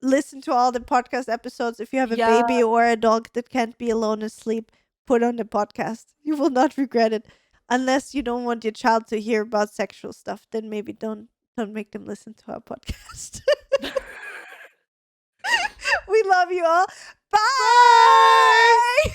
Speaker 1: listen to all the podcast episodes. If you have a
Speaker 2: Yeah.
Speaker 1: baby or a dog that can't be alone asleep, put on the podcast. You will not regret it. Unless you don't want your child to hear about sexual stuff, then maybe don't make them listen to our podcast. We love you all. Bye.